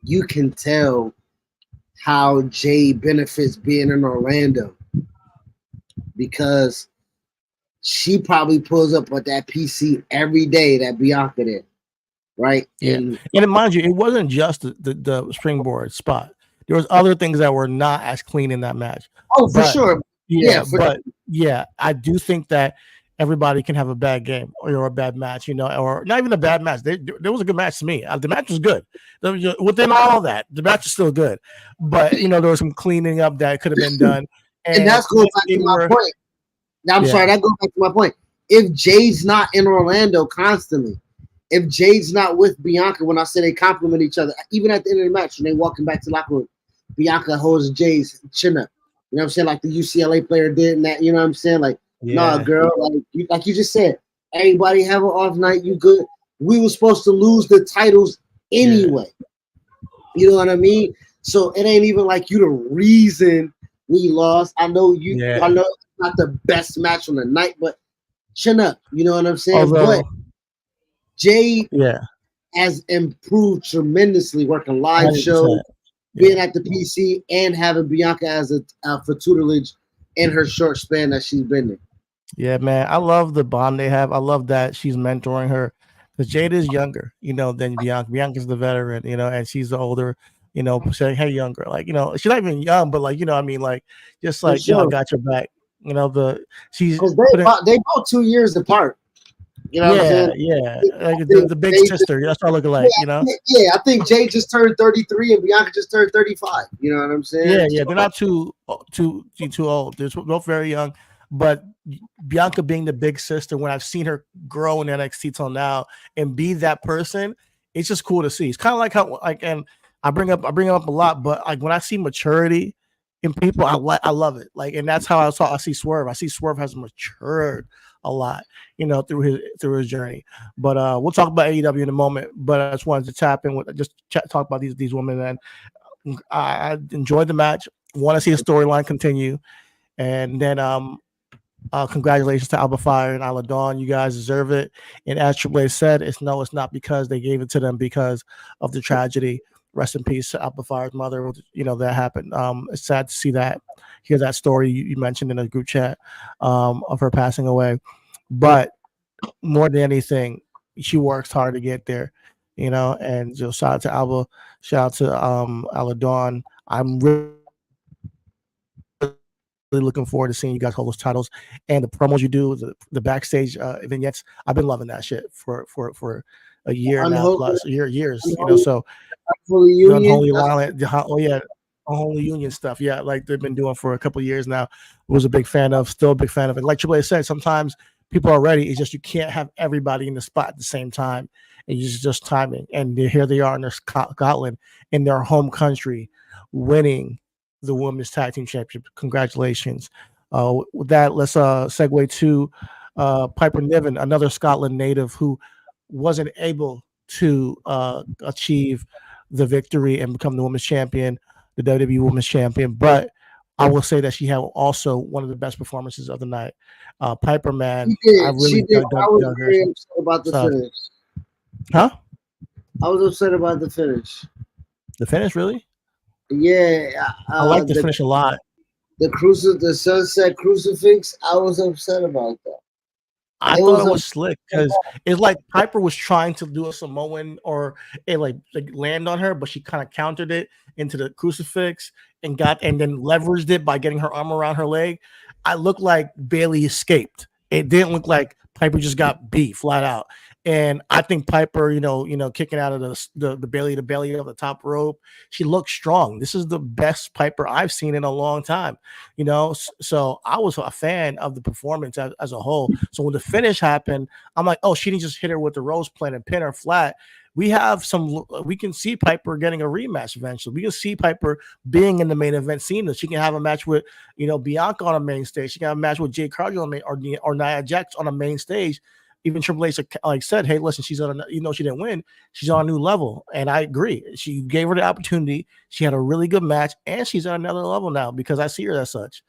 you can tell how Jay benefits being in Orlando because she probably pulls up with that PC every day that Bianca did, right? Yeah, and mind you, it wasn't just the springboard spot. There was other things that were not as clean in that match. Oh, for But sure. yeah, but yeah, I do think that everybody can have a bad game or a bad match, or not even a bad match. There was a good match to me. The match was good. Within all that, the match is still good. But there was some cleaning up that could have been done, and that's going back to my point. I'm sorry, that goes back to my point. If Jade's not in Orlando constantly, if Jade's not with Bianca, when I say they complement each other, even at the end of the match, when they walking back to the locker room, Bianca holds Jade's chin up. You know what I'm saying? Like the UCLA player did in that, you know what I'm saying? Like, nah, girl, like you just said, everybody have an off night, you good. We were supposed to lose the titles anyway. You know what I mean? So it ain't even like you the reason we lost. I know I know it's not the best match on the night, but chin up. You know what I'm saying? But Jade has improved tremendously working live shows, being at the PC, and having Bianca as for tutelage in her short span that she's been there. Yeah, man, I love the bond they have. I love that she's mentoring her because Jade is younger, than Bianca. Bianca's the veteran, and she's the older, saying, "Hey, younger," like she's not even young, but like I mean, like just like I got your back. She's they both 2 years apart. You know what I'm saying? Yeah, like the big sister. That's what I look like, Yeah, I think Jay just turned 33 and Bianca just turned 35. You know what I'm saying? Yeah, they're not too old. They're both very young, but Bianca being the big sister, when I've seen her grow in NXT till now and be that person, it's just cool to see. It's kind of like how and I bring it up a lot, but like when I see maturity in people, I love it. Like, and that's how I see Swerve. I see Swerve has matured a lot, through his journey. But we'll talk about AEW in a moment. But I just wanted to tap in with talk about these women, and I enjoyed the match. Want to see the storyline continue, and then congratulations to Alba Fire and Isla Dawn. You guys deserve it. And as Triple H said, it's not because they gave it to them because of the tragedy. Rest in peace to Alba Fire's mother. That happened. It's sad to see that, hear that story you mentioned in a group chat of her passing away. But more than anything, she works hard to get there, and just shout out to Alba, shout out to Isla Dawn. I'm really looking forward to seeing you guys hold those titles and the promos you do, the backstage vignettes. I've been loving that shit for a year now plus years. So the Unholy Alliance, Unholy Union stuff. Yeah, like they've been doing for a couple of years now. Was a big fan of, still a big fan of it. Like Triple H said, sometimes people are ready. It's just you can't have everybody in the spot at the same time. And it's just timing. And here they are in their Scotland, in their home country, winning the Women's Tag Team Championship. Congratulations. With that, let's segue to Piper Niven, another Scotland native who wasn't able to achieve the victory and become the women's champion, the WWE Women's Champion. But I will say that she had also one of the best performances of the night. Piper, man, She I did. She really did. I was dug her very upset about the stuff. finish. Huh? I was upset about the finish. The finish, really? Yeah, I like the finish a lot. the sunset crucifix. I was upset about that. I It thought was it a was slick because it's like Piper was trying to do a Samoan or a like land on her, but she kind of countered it into the crucifix and then leveraged it by getting her arm around her leg. I looked like Bailey escaped. It didn't look like Piper just got beat flat out. And I think Piper, kicking out of the belly to belly of the top rope, she looked strong. This is the best Piper I've seen in a long time. So I was a fan of the performance as a whole. So when the finish happened, I'm like, oh, she didn't just hit her with the rose plant and pin her flat. We can see Piper getting a rematch eventually. We can see Piper being in the main event scene. That she can have a match with Bianca on a main stage. She can have a match with Jay Cargill on or Nia Jax on a main stage. Even Triple H said, hey, listen, she's on she didn't win, she's on a new level. And I agree. She gave her the opportunity. She had a really good match, and she's on another level now because I see her as such.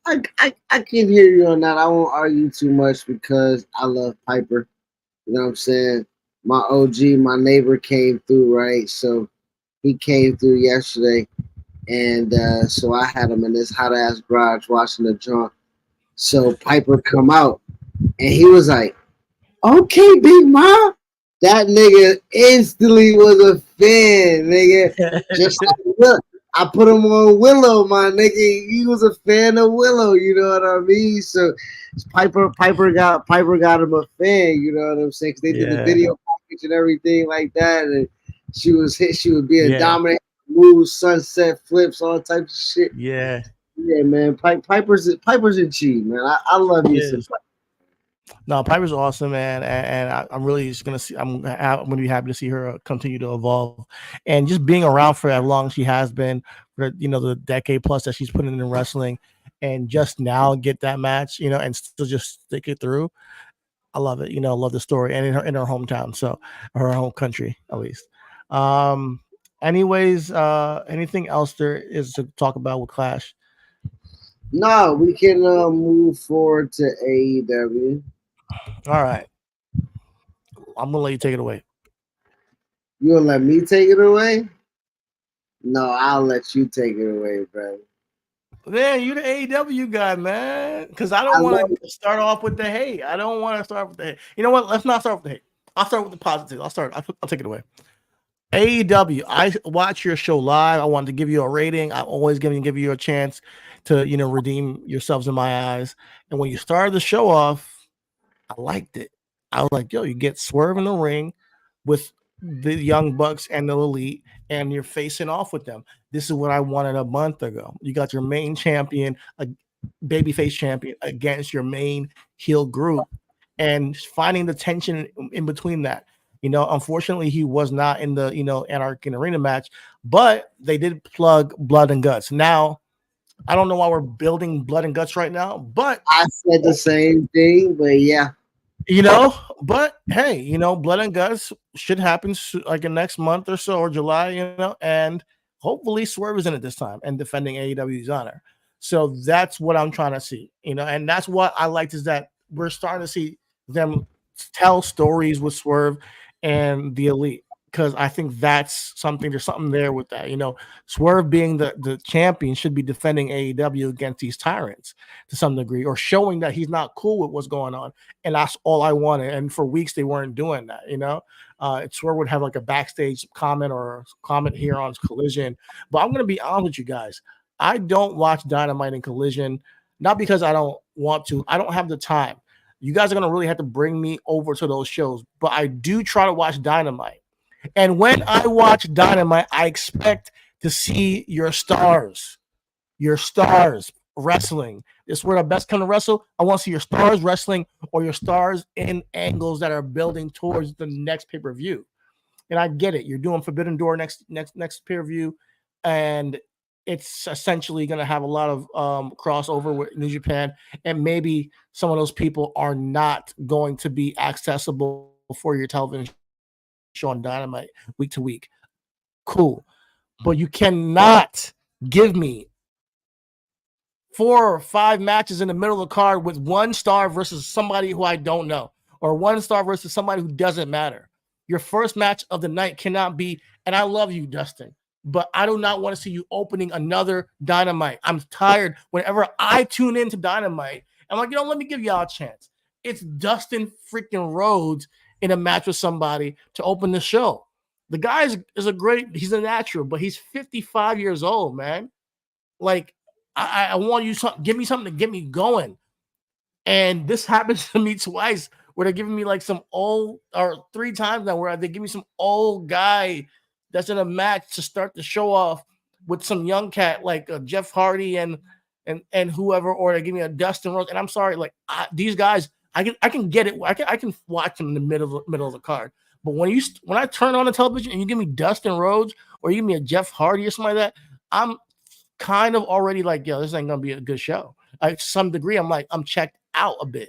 I can hear you on that. I won't argue too much because I love Piper. You know what I'm saying? My OG, my neighbor came through, right? So he came through yesterday, and so I had him in this hot ass garage watching the joint. So Piper come out, and he was like, "Okay, Big Ma." That nigga instantly was a fan, nigga. Just like look, I put him on Willow, my nigga. He was a fan of Willow, you know what I mean? So Piper got him a fan, you know what I'm saying? 'Cause they did the Yeah, video package and everything like that, and she would be a yeah, dominant move, sunset flips, all types of shit. yeah. Yeah, man. Piper's in cheap, man. I love She you some. is. No, Piper's awesome, man, and I'm really just gonna see. I'm gonna be happy to see her continue to evolve, and just being around for as long as she has been, for the decade plus that she's put in wrestling, and just now get that match, and still just stick it through. I love it. Love the story, and in her hometown, so her home country at least. Um. Anyways, anything else there is to talk about with Clash? No, we can move forward to AEW. All right, I'm gonna let you take it away. You gonna let me take it away? No, I'll let you take it away, bro. Man, you the AEW guy, man. Because I I don't love want to start off with the hate. I don't want to start with the hate. You know what? Let's not start with the hate. I'll start with the positive. I'll take it away. AEW. I watch your show live. I wanted to give you a rating. I'm always going to give you a chance to redeem yourselves in my eyes. And when you started the show off, I liked it. I was like, yo, you get Swerve in the ring with the Young Bucks and the Elite, and you're facing off with them. This is what I wanted a month ago. You got your main champion, a babyface champion, against your main heel group, and finding the tension in between that. Unfortunately, he was not in the Anarchy Arena match, but they did plug Blood and Guts. Now, I don't know why we're building Blood and Guts right now, but I said the same thing, but yeah. But hey, Blood and Guts should happen like in next month or so, or July, and hopefully Swerve is in it this time and defending AEW's honor. So that's what I'm trying to see, and that's what I liked is that we're starting to see them tell stories with Swerve and the Elite. Because I think there's something there with that. Swerve being the champion should be defending AEW against these tyrants to some degree, or showing that he's not cool with what's going on. And that's all I wanted. And for weeks they weren't doing that. Swerve would have like a backstage comment or comment here on Collision. But I'm gonna be honest with you guys. I don't watch Dynamite and Collision, not because I don't want to. I don't have the time. You guys are gonna really have to bring me over to those shows. But I do try to watch Dynamite. And when I watch Dynamite, I expect to see your stars wrestling. This is where the best come to wrestle. I want to see your stars wrestling or your stars in angles that are building towards the next pay-per-view. And I get it. You're doing Forbidden Door next pay-per-view, and it's essentially going to have a lot of crossover with New Japan, and maybe some of those people are not going to be accessible for your television show on Dynamite week to week. Cool. But you cannot give me 4 or 5 matches in the middle of the card with 1 star versus somebody who I don't know, or 1 star versus somebody who doesn't matter. Your first match of the night cannot be, and I love you, Dustin, but I do not want to see you opening another Dynamite. I'm tired. Whenever I tune into Dynamite, I'm like, let me give y'all a chance. It's Dustin freaking Rhodes in a match with somebody to open the show. The guy he's a natural, but he's 55 years old, man. Like, I want you to give me something to get me going. And this happens to me twice where they're giving me like some old, or 3 times now where they give me some old guy that's in a match to start the show off with some young cat like Jeff Hardy and whoever, or they give me a Dustin Rhodes. And I'm sorry, like these guys, I can get it. I can watch them in the middle of the card. But when I turn on the television and you give me Dustin Rhodes or you give me a Jeff Hardy or something like that, I'm kind of already like, yo, this ain't gonna be a good show. To some degree, I'm checked out a bit,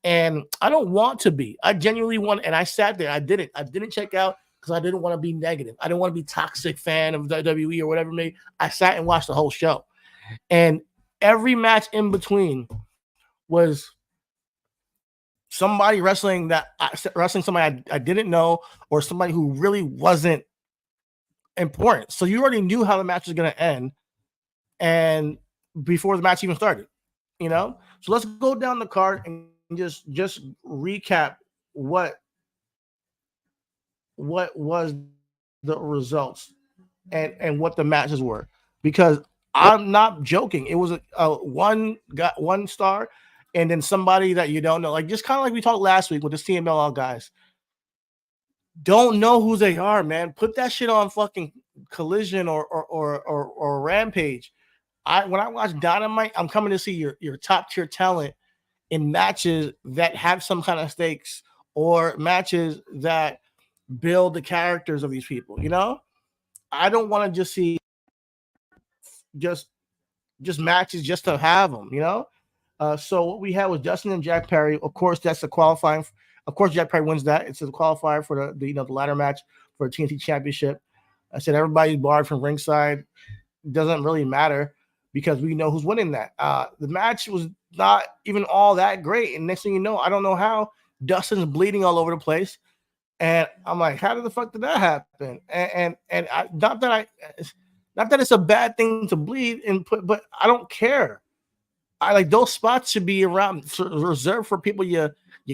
and I don't want to be. I genuinely want, and I sat there. I didn't check out because I didn't want to be negative. I didn't want to be toxic fan of WWE or whatever. Maybe I sat and watched the whole show, and every match in between was somebody wrestling somebody I didn't know, or somebody who really wasn't important. So you already knew how the match was going to end, and before the match even started, So let's go down the card and just recap what was the results and what the matches were, because I'm not joking. It was one star, and then somebody that you don't know, like just kind of like we talked last week with the CMLL guys. Don't know who they are, man. Put that shit on fucking Collision or Rampage. When I watch Dynamite, I'm coming to see your top tier talent in matches that have some kind of stakes, or matches that build the characters of these people. I don't want to just see just matches just to have them. So what we had was Dustin and Jack Perry. Of course, that's the qualifying. Of course, Jack Perry wins that. It's a qualifier for the ladder match for the TNT Championship. I said everybody's barred from ringside. Doesn't really matter because we know who's winning that. The match was not even all that great, and next thing you know, I don't know how Dustin's bleeding all over the place, and I'm like, how the fuck did that happen? And not that it's a bad thing to bleed and put, but I don't care. I like those spots should be reserved for people you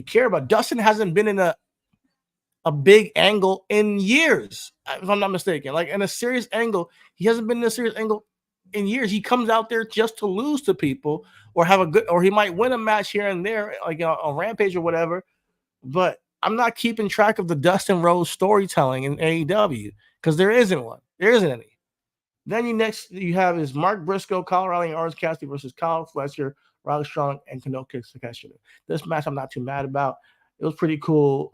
care about. Dustin hasn't been in a big angle in years, if I'm not mistaken. Like in a serious angle, he hasn't been in a serious angle in years. He comes out there just to lose to people, or or he might win a match here and there, like on Rampage or whatever. But I'm not keeping track of the Dustin Rhodes storytelling in AEW because there isn't one. There isn't any. Then you have is Mark Briscoe, Kyle O'Reilly, and Orange Cassidy versus Kyle Fletcher, Roderick Strong, and Kanoki Takeshita. This match I'm not too mad about. It was pretty cool.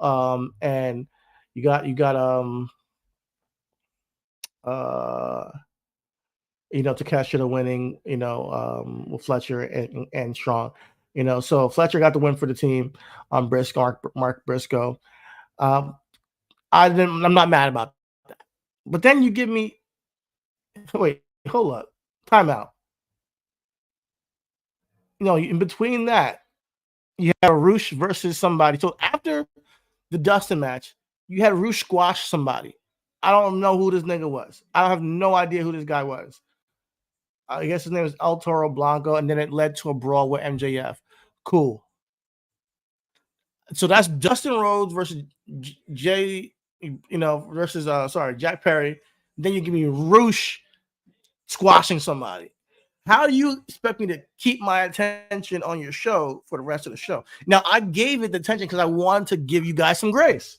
And you got Takeshita winning, with Fletcher and Strong. So Fletcher got the win for the team on Mark Briscoe. I'm not mad about that. But then you give me wait, hold up. Timeout. In between that, you have Roosh versus somebody. So after the Dustin match, you had Roosh squash somebody. I don't know who this nigga was. I have no idea who this guy was. I guess his name was El Toro Blanco, and then it led to a brawl with MJF. Cool. So that's Dustin Rhodes versus Jack Perry. Then you give me Roosh squashing somebody. How do you expect me to keep my attention on your show for the rest of the show? Now, I gave it the attention because I wanted to give you guys some grace.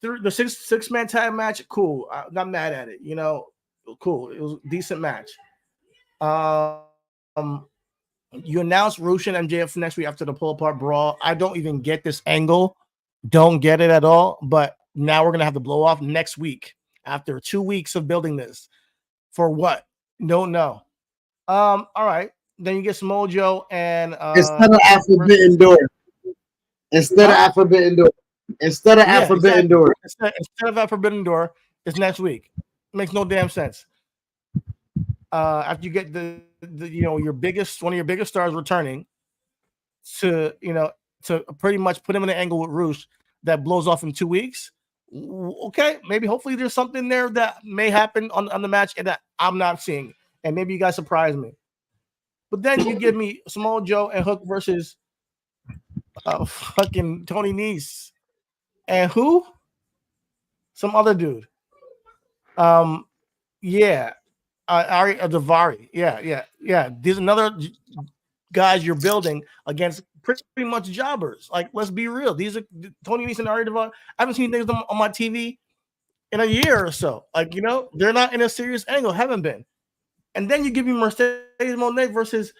The six-man tag match, cool. I'm not mad at it. Cool. It was a decent match. You announced Roosh and MJF next week after the pull-apart brawl. I don't even get this angle. Don't get it at all. But now we're going to have the blow-off next week after 2 weeks of building this. For what? Don't know. All right. Then you get some Mojo and instead of Forbidden Door. Instead of Forbidden Door. Instead of Forbidden Door. Instead of Forbidden Door, it's next week. It makes no damn sense. after you get the one of your biggest stars returning to to pretty much put him in an angle with Roosh that blows off in 2 weeks. Okay, maybe hopefully there's something there that may happen on the match and that I'm not seeing, and maybe you guys surprise me. But then you give me Samoa Joe and Hook versus fucking Tony Nese and who? Some other dude. Yeah, Ari Davari. Yeah. These another guys you're building against pretty much jobbers. Like, let's be real. These are Tony Nese and Ari Davari. I haven't seen things on my TV in a year or so. Like, they're not in a serious angle. Haven't been. And then you give me Mercedes Moné versus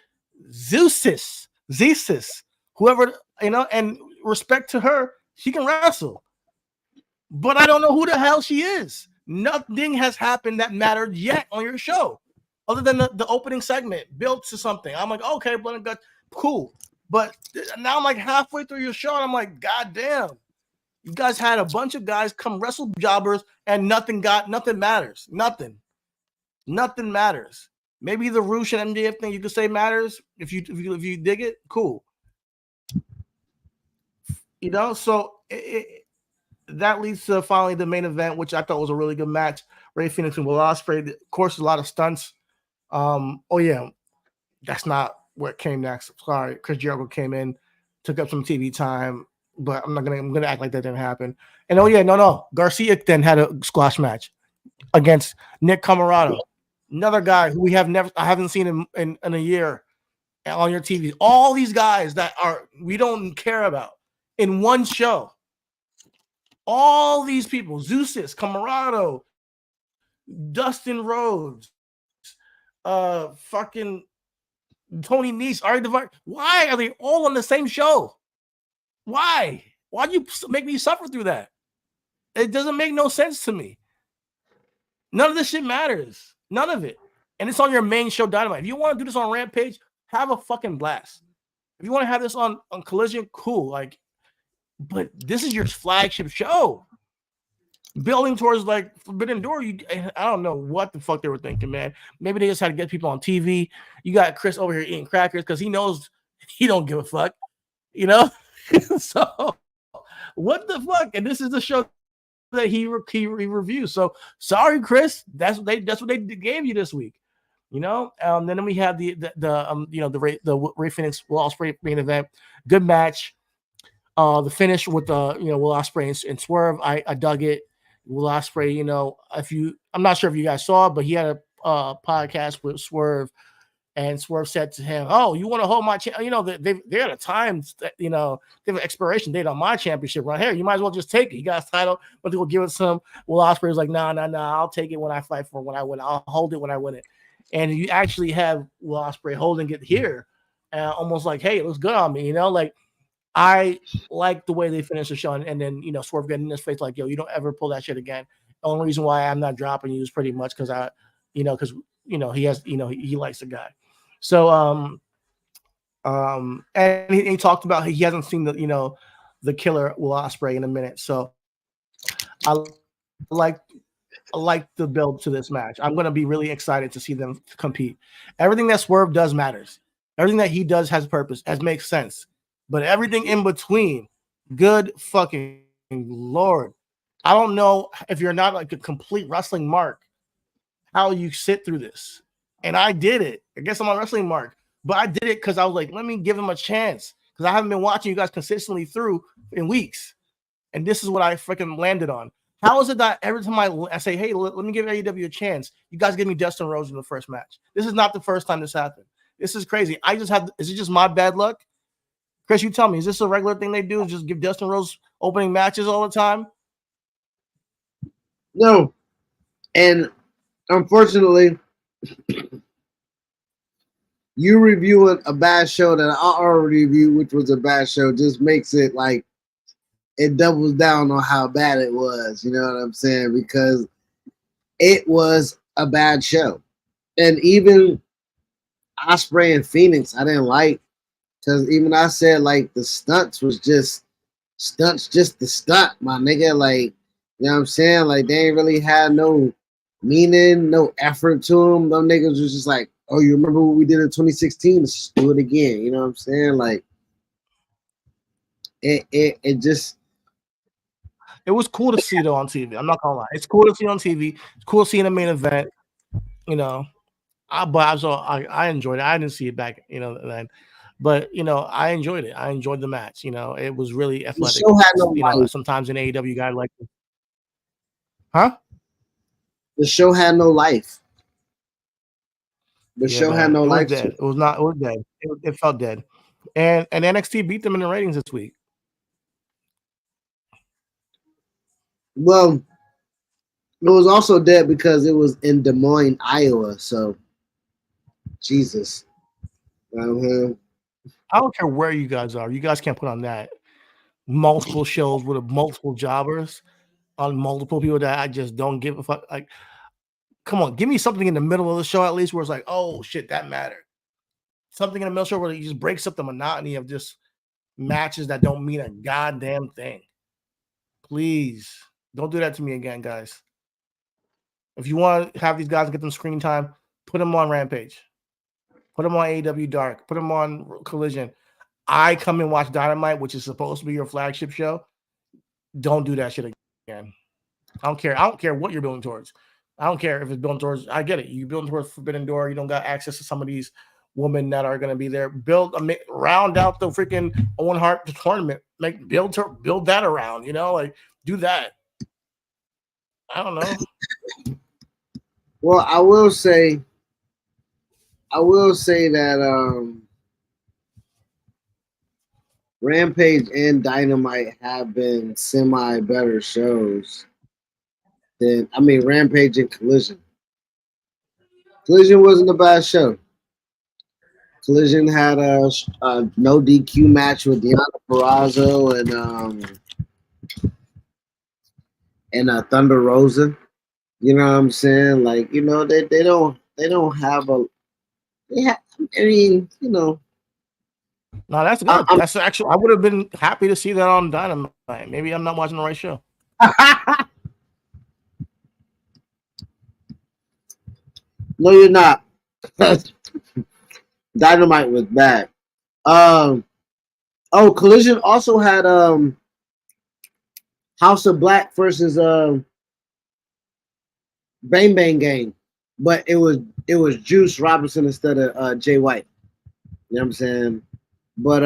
Zeus, whoever, and respect to her, she can wrestle. But I don't know who the hell she is. Nothing has happened that mattered yet on your show, other than the opening segment built to something. I'm like, okay, blood and guts, cool. But now I'm like halfway through your show, and I'm like, God damn, you guys had a bunch of guys come wrestle jobbers, and nothing matters. Nothing matters. Maybe the Roosh and MJF thing you could say matters if you dig it, cool. So that leads to finally the main event, which I thought was a really good match. Rey Fenix and Will Ospreay. Of course, a lot of stunts. Oh yeah, that's not what came next. Sorry, Chris Jericho came in, took up some TV time, but I'm gonna act like that didn't happen. And oh yeah, no, Garcia then had a squash match against Nick Camarado, another guy who I haven't seen in a year on your TV. All these guys that we don't care about in one show. All these people, Zeus, Camarado, Dustin Rhodes, fucking Tony Nese, Ari Davari. Why are they all on the same show? Why? Why'd you make me suffer through that? It doesn't make no sense to me. None of this shit matters. None of it. And it's on your main show, Dynamite. If you want to do this on Rampage, have a fucking blast. If you want to have this on Collision, cool. But this is your flagship show. Building towards Forbidden Door, I don't know what the fuck they were thinking, man. Maybe they just had to get people on TV. You got Chris over here eating crackers because he knows he don't give a fuck, So what the fuck? And this is the show that he reviews. So sorry, Chris. That's what they gave you this week, Then we have the Rey Fenix Will Ospreay main event. Good match. The finish with the Will Ospreay and Swerve, I dug it. Will Ospreay, I'm not sure if you guys saw it, but he had a podcast with Swerve, and Swerve said to him, "Oh, you want to hold my they had a time, they have an expiration date on my championship right here. You might as well just take it. He got his title, but they will give it some." Will Ospreay was like, "Nah, I'll take it when I fight for when I win. I'll hold it when I win it." And you actually have Will Ospreay holding it here, almost like, "Hey, it looks good on me," I like the way they finished the show, and then Swerve getting in his face like, "Yo, you don't ever pull that shit again." The only reason why I'm not dropping you is pretty much because he has he likes the guy. So and he talked about he hasn't seen the killer Will Ospreay in a minute. So I like the build to this match. I'm gonna be really excited to see them compete. Everything that Swerve does matters. Everything that he does has purpose, makes sense. But everything in between, good fucking Lord. I don't know if you're not like a complete wrestling mark, how you sit through this. And I did it. I guess I'm a wrestling mark. But I did it because I was like, let me give him a chance. Because I haven't been watching you guys consistently through in weeks. And this is what I freaking landed on. How is it that every time I say, hey, let me give AEW a chance, you guys give me Dustin Rhodes in the first match? This is not the first time this happened. This is crazy. Is it just my bad luck? Chris, you tell me, is this a regular thing they do? Just give Dustin Rhodes opening matches all the time? No. And unfortunately, you reviewing a bad show that I already reviewed, which was a bad show, just makes it like it doubles down on how bad it was. You know what I'm saying? Because it was a bad show. And even Ospreay and Phoenix, I didn't like. Because even I said, like, the stunts was just the stunt, my nigga. Like, you know what I'm saying? Like, they ain't really had no meaning, no effort to them. Them niggas was just like, oh, you remember what we did in 2016? Let's just do it again. You know what I'm saying? Like it just It was cool to see though on TV. I'm not gonna lie. It's cool to see on TV. It's cool to see in the main event. You know, I enjoyed it. I didn't see it back, then. But I enjoyed it. I enjoyed the match. It was really the athletic. show had no life. Sometimes in AEW, you gotta like, huh? The show had no life. The Yeah, show had man. no It was life to dead. it. It was not. It was dead. It felt dead. And NXT beat them in the ratings this week. Well, it was also dead because it was in Des Moines, Iowa. So, Jesus. Uh-huh. I don't care where you guys are. You guys can't put on that multiple shows with multiple jobbers on multiple people that I just don't give a fuck. Like, come on, give me something in the middle of the show at least where it's like, oh shit, that mattered. Something in the middle show where it just breaks up the monotony of just matches that don't mean a goddamn thing. Please don't do that to me again, guys. If you want to have these guys get them screen time, put them on Rampage. Put them on AEW Dark. Put them on Collision. I come and watch Dynamite, which is supposed to be your flagship show. Don't do that shit again. I don't care. I don't care what you're building towards. I don't care if it's building towards. I get it. You building towards Forbidden Door. You don't got access to some of these women that are going to be there. Round out the freaking Owen Hart tournament. Build that around. Like do that. I don't know. Well, I will say that Rampage and Dynamite have been semi better shows than Rampage and Collision. Collision wasn't a bad show. Collision had a no DQ match with Deonna Purrazzo and Thunder Rosa. You know what I'm saying? Like, they don't have a No, that's good. That's actually, I would have been happy to see that on Dynamite. Maybe I'm not watching the right show. No, you're not. Dynamite was bad. Collision also had House of Black versus Bang Bang Gang, but it was Juice Robinson instead of Jay White. You know what I'm saying? But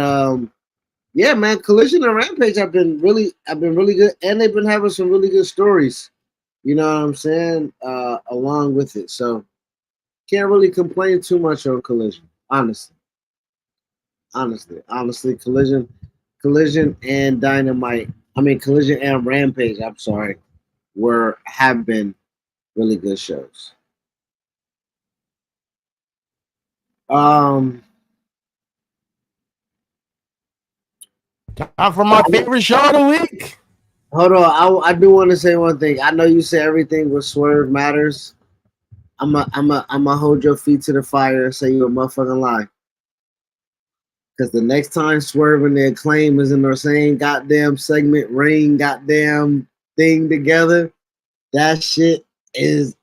yeah, man, Collision and Rampage have been really good, and they've been having some really good stories. You know what I'm saying? Along with it, so can't really complain too much on Collision, honestly. Collision and Dynamite. Collision and Rampage. I'm sorry, have been really good shows. Time for my favorite show of the week. Hold on, I do want to say one thing. I know you say everything with Swerve matters. I'm a hold your feet to the fire and say you a motherfucking lie. Because the next time Swerve and the Acclaim is in their same goddamn segment, ring, goddamn thing together, that shit is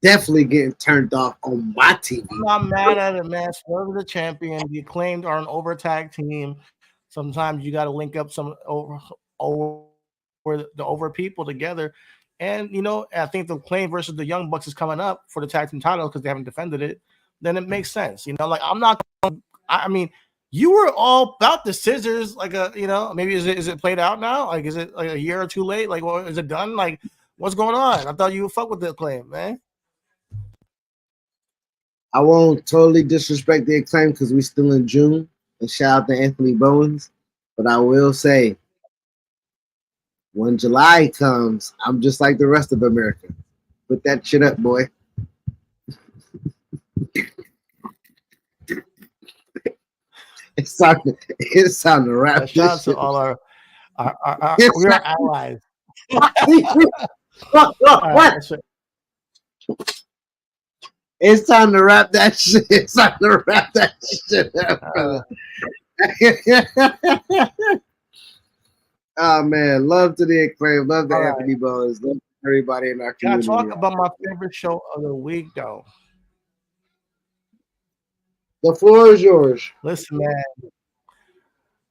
definitely getting turned off on my TV. I'm not mad at it, man. Swerve is the champion. The Acclaimed are an over tag team. Sometimes you got to link up some over the over people together. And I think the Acclaimed versus the Young Bucks is coming up for the tag team title because they haven't defended it. Then it makes sense. Like I'm not. You were all about the scissors, like maybe is it played out now? Like, is it like a year or two late? Like, well, is it done? Like, what's going on? I thought you would fuck with the Acclaim, man. I won't totally disrespect the Acclaim because we still in June. And shout out to Anthony Bowens. But I will say, when July comes, I'm just like the rest of America. Put that shit up, boy. It's time to wrap this Shout out shit. to all our we are allies. What? It's time to wrap that shit. It's time to wrap that shit up, brother. Oh man, love to the Acclaim, love to Anthony Bowens, love everybody in our Can I community. talk about my favorite show of the week, though? The floor is yours. Listen, man.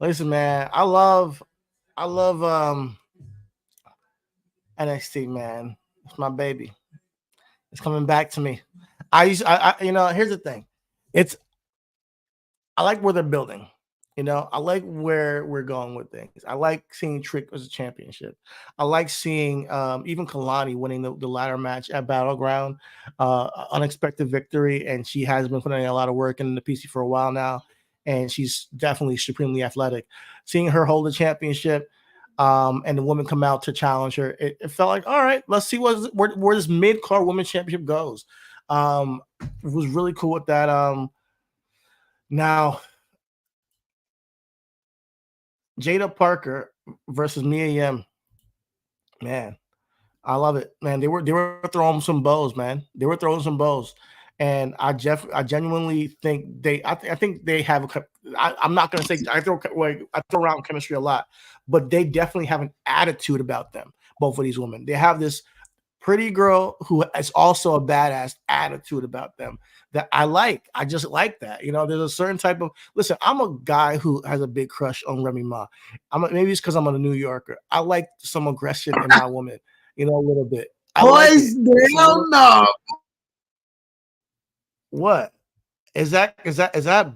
Listen, man. I love NXT, man. It's my baby. It's coming back to me. Here's the thing. It's I like where they're building. I like where we're going with things. I like seeing Trick as a championship. I like seeing even Kalani winning the ladder match at Battleground, unexpected victory, and she has been putting in a lot of work in the PC for a while now, and she's definitely supremely athletic. Seeing her hold the championship, and the woman come out to challenge her, it felt like, all right, let's see where this mid card women's championship goes. It was really cool with that. Now Jada Parker versus Mia Yim, man, I love it, man. They were throwing some bows, man. They were throwing some bows, and I genuinely think I think they have I'm not gonna say I throw around chemistry a lot, but they definitely have an attitude about them. Both of these women, they have this pretty girl who is also a badass attitude about them that I like. I just like that. There's a certain type of listen. I'm a guy who has a big crush on Remy Ma. Maybe it's because I'm a New Yorker. I like some aggression in my woman. A little bit. I like Boys, it. hell no. What is that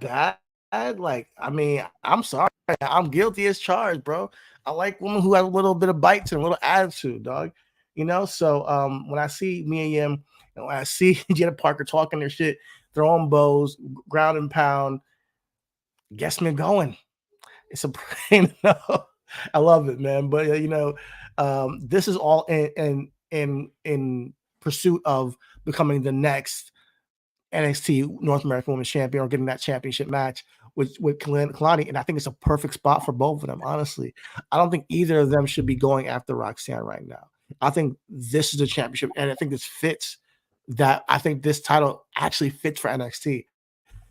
bad? Like, I mean, I'm sorry. I'm guilty as charged, bro. I like women who have a little bit of bite to them, a little attitude, dog. So when I see Mia Yim and when I see Jenna Parker talking their shit, throwing bows, ground and pound, gets me going. It's a I love it, man. But this is all in pursuit of becoming the next NXT North American Women's Champion or getting that championship match with Kalani, and I think it's a perfect spot for both of them. Honestly, I don't think either of them should be going after Roxanne right now. I think this is a championship, and I think this fits. That I think this title actually fits for NXT.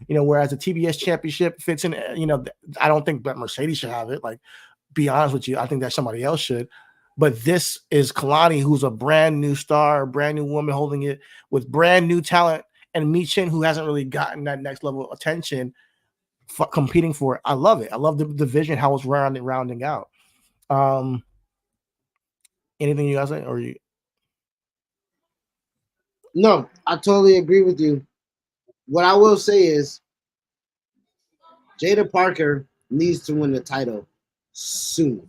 Whereas the TBS championship fits in. I don't think that Mercedes should have it. Like, be honest with you, I think that somebody else should. But this is Kalani, who's a brand new star, brand new woman holding it with brand new talent, and Michin, who hasn't really gotten that next level of attention, competing for it. I love it. I love the vision, how it's rounding out. Anything you guys say, or you? No, I totally agree with you. What I will say is Jada Parker needs to win the title soon.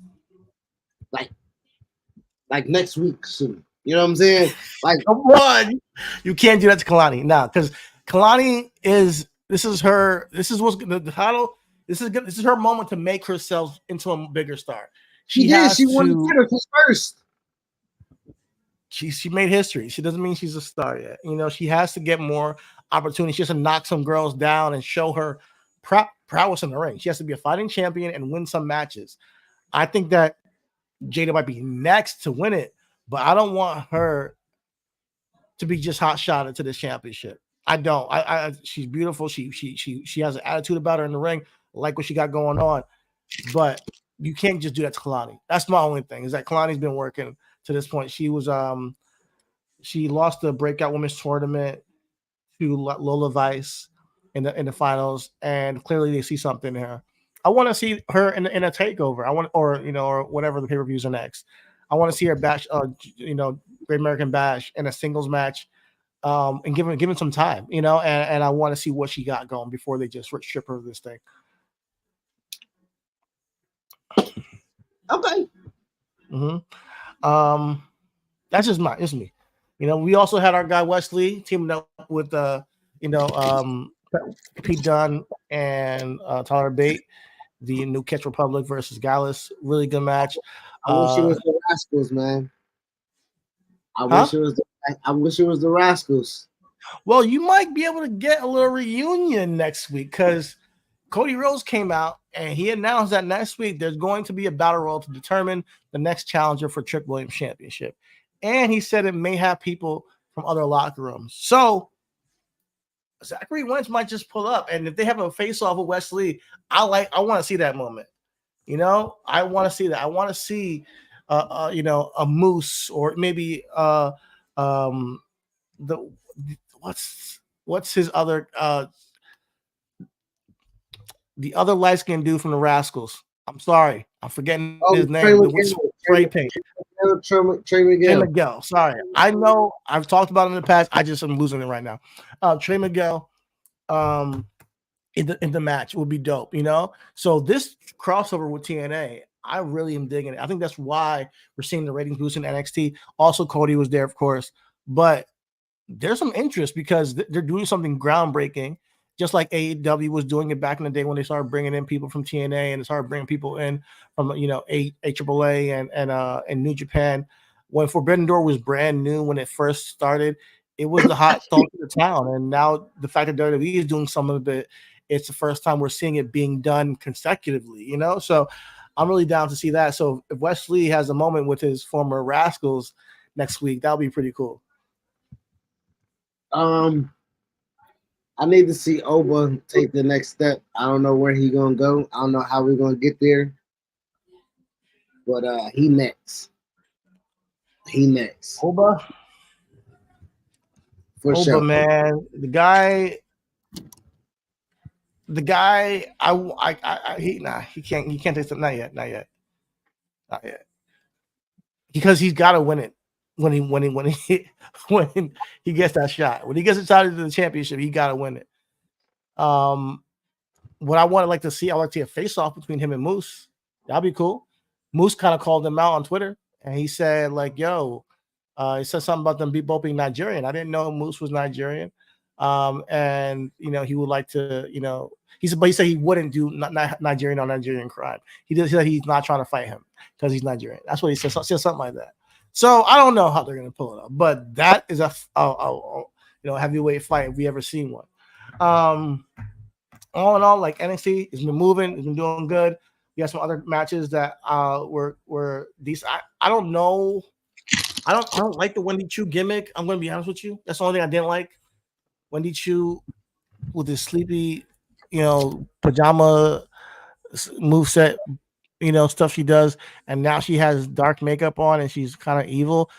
Like next week soon. You know what I'm saying? Like, come on, you can't do that to Kalani now, because Kalani this is what's the title. This is her moment to make herself into a bigger star. She won the title first. She made history. She doesn't mean she's a star yet. She has to get more opportunity. She has to knock some girls down and show her prowess in the ring. She has to be a fighting champion and win some matches. I think that Jada might be next to win it, but I don't want her to be just hot shotted to this championship. I don't. She's beautiful. She has an attitude about her in the ring. I like what she got going on, but you can't just do that to Kalani. That's my only thing, is that Kalani's been working to this point. She lost the breakout women's tournament to Lola Vice in the finals, and clearly they see something in her. I want to see her in a takeover. Or whatever the pay-per-views are next. I want to see her bash, Great American Bash in a singles match, and given some time, and I want to see what she got going before they just strip her of this thing. Okay. Mm-hmm. That's just me. We also had our guy Wesley teaming up with Pete Dunne and Tyler Bate, the New Catch Republic versus Gallus. Really good match. I wish it was the Rascals, man. I wish it was the Rascals. Well, you might be able to get a little reunion next week, because Cody Rhodes came out and he announced that next week there's going to be a battle royal to determine the next challenger for Trick Williams Championship. And he said it may have people from other locker rooms. So Zachary Wentz might just pull up. And if they have a face-off with Wesley, I want to see that moment. I want to see that. I want to see a Moose, or maybe the what's his other the other light skinned dude from the Rascals. I'm sorry, I'm forgetting his Trey name. The with Miguel, spray paint. Trey Trey Miguel. Miguel. Sorry, I know I've talked about him in the past. I just am losing it right now. Trey Miguel, in the match would be dope, you know. So this crossover with TNA, I really am digging it. I think that's why we're seeing the ratings boost in NXT. Also, Cody was there, of course, but there's some interest because they're doing something groundbreaking, just like AEW was doing it back in the day when they started bringing in people from TNA and they started bringing people in from AAA and New Japan. When Forbidden Door was brand new when it first started, it was the hot talk of the town. And now the fact that WWE is doing some of it, it's the first time we're seeing it being done consecutively, you know? So I'm really down to see that. So if Wesley has a moment with his former Rascals next week, that'll be pretty cool. I need to see Oba take the next step. I don't know where he gonna go. I don't know how we're gonna get there. But he next. He next. Oba. For Oba, sure. man. The guy, he can't take it. Not yet. Because he's got to win it when he gets that shot. When he gets excited to the championship, he got to win it. What I would like to see, I like to see a face off between him and Moose. That'd be cool. Moose kind of called him out on Twitter, and he said like, "Yo," he said something about them both being Nigerian. I didn't know Moose was Nigerian. And he would like to, he said he wouldn't do Nigerian on Nigerian crime. He said he's not trying to fight him because he's Nigerian. That's what he said. Something like that. So I don't know how they're gonna pull it up, but that is a heavyweight fight if we ever seen one. All in all, like NXT has been moving, it's been doing good. We got some other matches that were decent. I don't know. I don't like the Wendy Chu gimmick. I'm gonna be honest with you. That's the only thing I didn't like. Wendy Chu with his sleepy, pajama moveset, stuff she does, and now she has dark makeup on and she's kind of evil.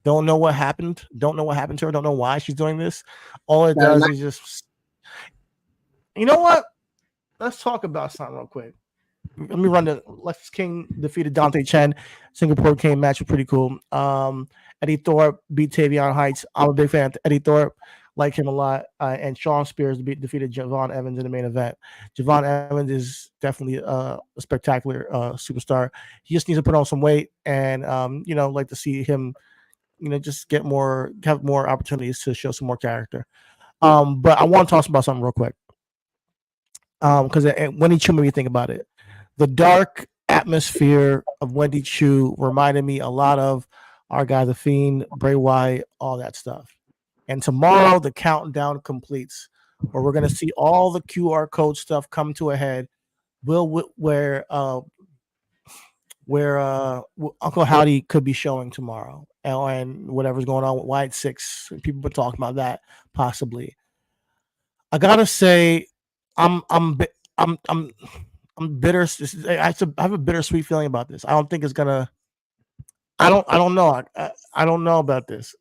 Don't know what happened. Don't know what happened to her. Don't know why she's doing this. All it does is just, you know what? Let's talk about something real quick. Let me run the Lex King defeated Dante Chen. Singapore King match was pretty cool. Eddie Thorpe beat Tavion Heights. I'm a big fan of Eddie Thorpe. Like him a lot. And Sean Spears defeated Javon Evans in the main event. Javon Evans is definitely a spectacular superstar. He just needs to put on some weight and, like to see him, just have more opportunities to show some more character. But I want to talk about something real quick. Because Wendy Chu made me think about it. The dark atmosphere of Wendy Chu reminded me a lot of our guy, The Fiend, Bray Wyatt, all that stuff. And tomorrow, the countdown completes, where we're going to see all the QR code stuff come to a head. Where Uncle Howdy could be showing tomorrow, and whatever's going on with Wyatt 6. People been talking about that possibly. I gotta say, I'm bitter. I have a bittersweet feeling about this. I don't think it's gonna. I don't know. I don't know about this.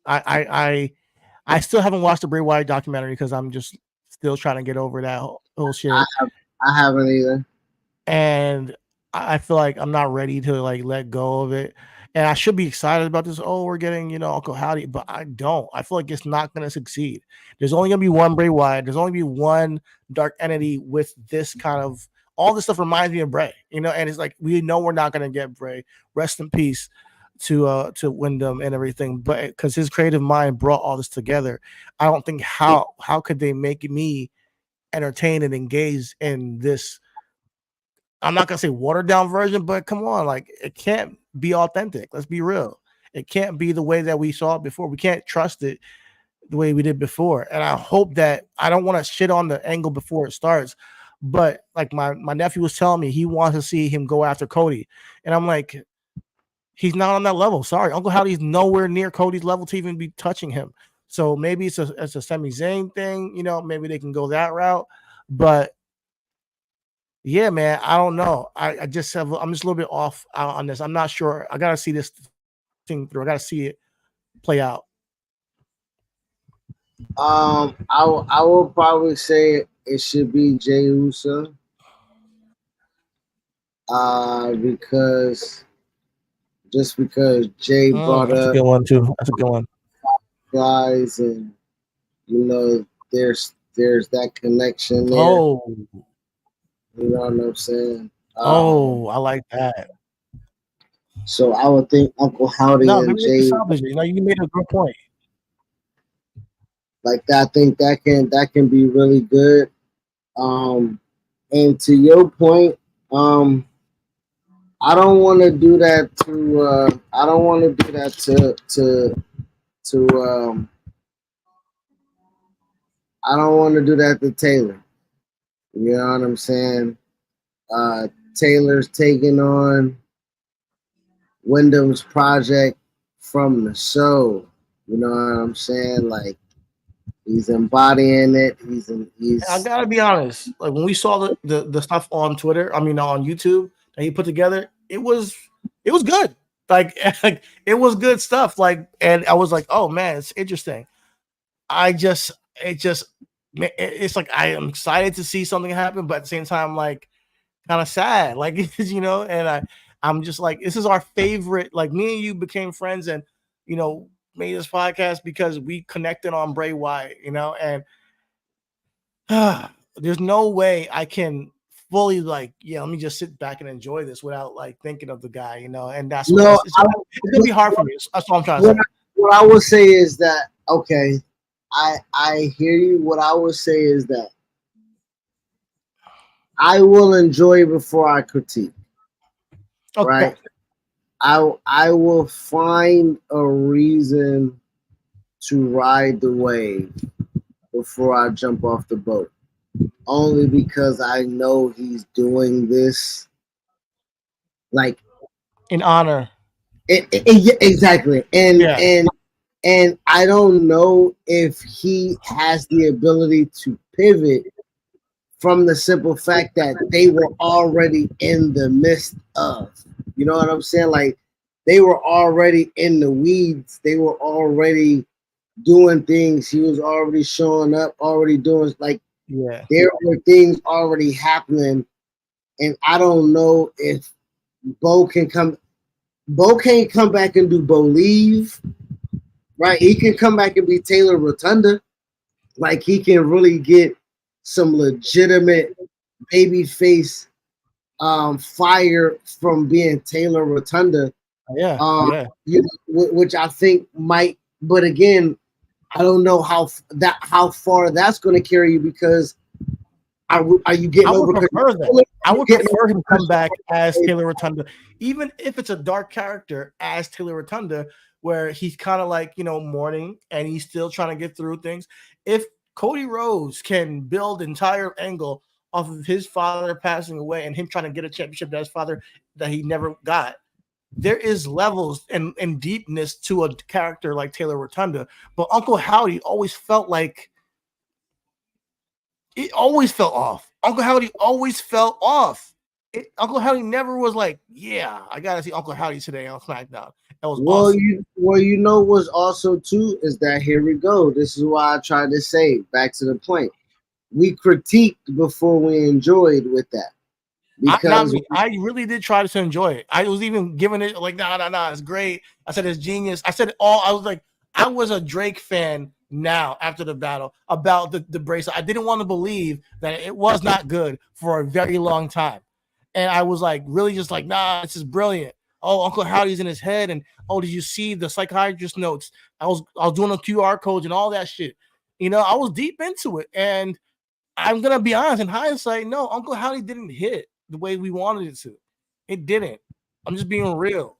I still haven't watched the Bray Wyatt documentary because I'm just still trying to get over that whole shit. I haven't either. And I feel like I'm not ready to let go of it. And I should be excited about this. Oh, we're getting, Uncle Howdy, but I don't. I feel like it's not going to succeed. There's only going to be one Bray Wyatt. There's only going to be one dark entity with this kind of, all this stuff reminds me of Bray, and it's like, we know we're not going to get Bray. Rest in peace to Wyndham and everything, but because his creative mind brought all this together, I don't think how could they make me entertained and engaged in this. I'm not gonna say watered down version, but come on, it can't be authentic. Let's be real. It can't be the way that we saw it before. We can't trust it the way we did before. And I hope that, I don't want to shit on the angle before it starts, but like my nephew was telling me, he wants to see him go after Cody, and I'm like, he's not on that level. Sorry, Uncle Howdy's nowhere near Cody's level to even be touching him. So maybe it's a Sami Zayn thing, maybe they can go that route. But Yeah, man. I don't know. I just have. I'm just a little bit off on this. I'm not sure. I gotta see this thing through. I gotta see it play out. I will probably say it should be Jey Uso. Because Jay brought That's a up good one too. That's a good one. guys, and you know, there's that connection there. Oh, You know what I'm saying? I like that. So I would think Uncle Howdy No, and maybe they can Jay salvage it. You know, you made a good point. like that. I think that can be really good. Um, and to your point, I don't want to do that to. I don't want to do that to. I don't want to do that to Taylor. You know what I'm saying? Taylor's taking on Wyndham's project from the show. You know what I'm saying? Like he's embodying it. I He's gotta be honest. Like when we saw the stuff on Twitter, I mean on YouTube that he put together, it was good. Like, it was good stuff. Like, and I was like, oh man, it's interesting. I just it just it's like I am excited to see something happen, but at the same time, like kind of sad. Like and I'm just like, this is our favorite. Like me and you became friends and made this podcast because we connected on Bray Wyatt, and there's no way I can fully like, let me just sit back and enjoy this without like thinking of the guy, and that's what no. it's gonna be hard for me. That's what I'm trying to What say. what I would say is that okay. I hear you. What I would say is that I will enjoy before I critique. Okay. Right. I will find a reason to ride the wave before I jump off the boat. Only because I know he's doing this like In honor. yeah, exactly. And Yeah. and I don't know if he has the ability to pivot from the simple fact that they were already in the midst of. You know what I'm saying? Like they were already in the weeds. They were already doing things. He was already showing up, already doing like Yeah. there were things already happening. And I don't know if Bo can come. Bo can't come back and do Bo leave, right? He can come back and be Taylor Rotunda. Like he can really get some legitimate baby face fire from being Taylor Rotunda. Yeah. Yeah. Which I think might. But again, I don't know how far that's going to carry you because are you getting I would over? prefer that. I would Getting prefer him to come over back as Taylor Rotunda, even if it's a dark character as Taylor Rotunda, where he's kind of like, mourning and he's still trying to get through things. If Cody Rhodes can build entire angle off of his father passing away and him trying to get a championship that his father that he never got, there is levels and deepness to a character like Taylor Rotunda. But Uncle Howdy always felt like it always felt off. Uncle Howdy always felt off. Uncle Howdy never was like, yeah, I gotta see Uncle Howdy today on SmackDown. That was awesome. You know what's also too is that here we go. This is why I tried to say back to the point. We critiqued before we enjoyed with that Not because me. I really did try to enjoy it. I was even giving it like, nah, it's great. I said it's genius. I said it all. I was like, I was a Drake fan now after the battle about the bracelet. I didn't want to believe that it was not good for a very long time. And I was like, really just like, nah, this is brilliant. Oh, Uncle Howdy's in his head. And oh, did you see the psychiatrist notes? I was doing the QR codes and all that shit. I was deep into it. And I'm gonna be honest, in hindsight, no, Uncle Howdy didn't hit the way we wanted it to. It didn't. I'm just being real.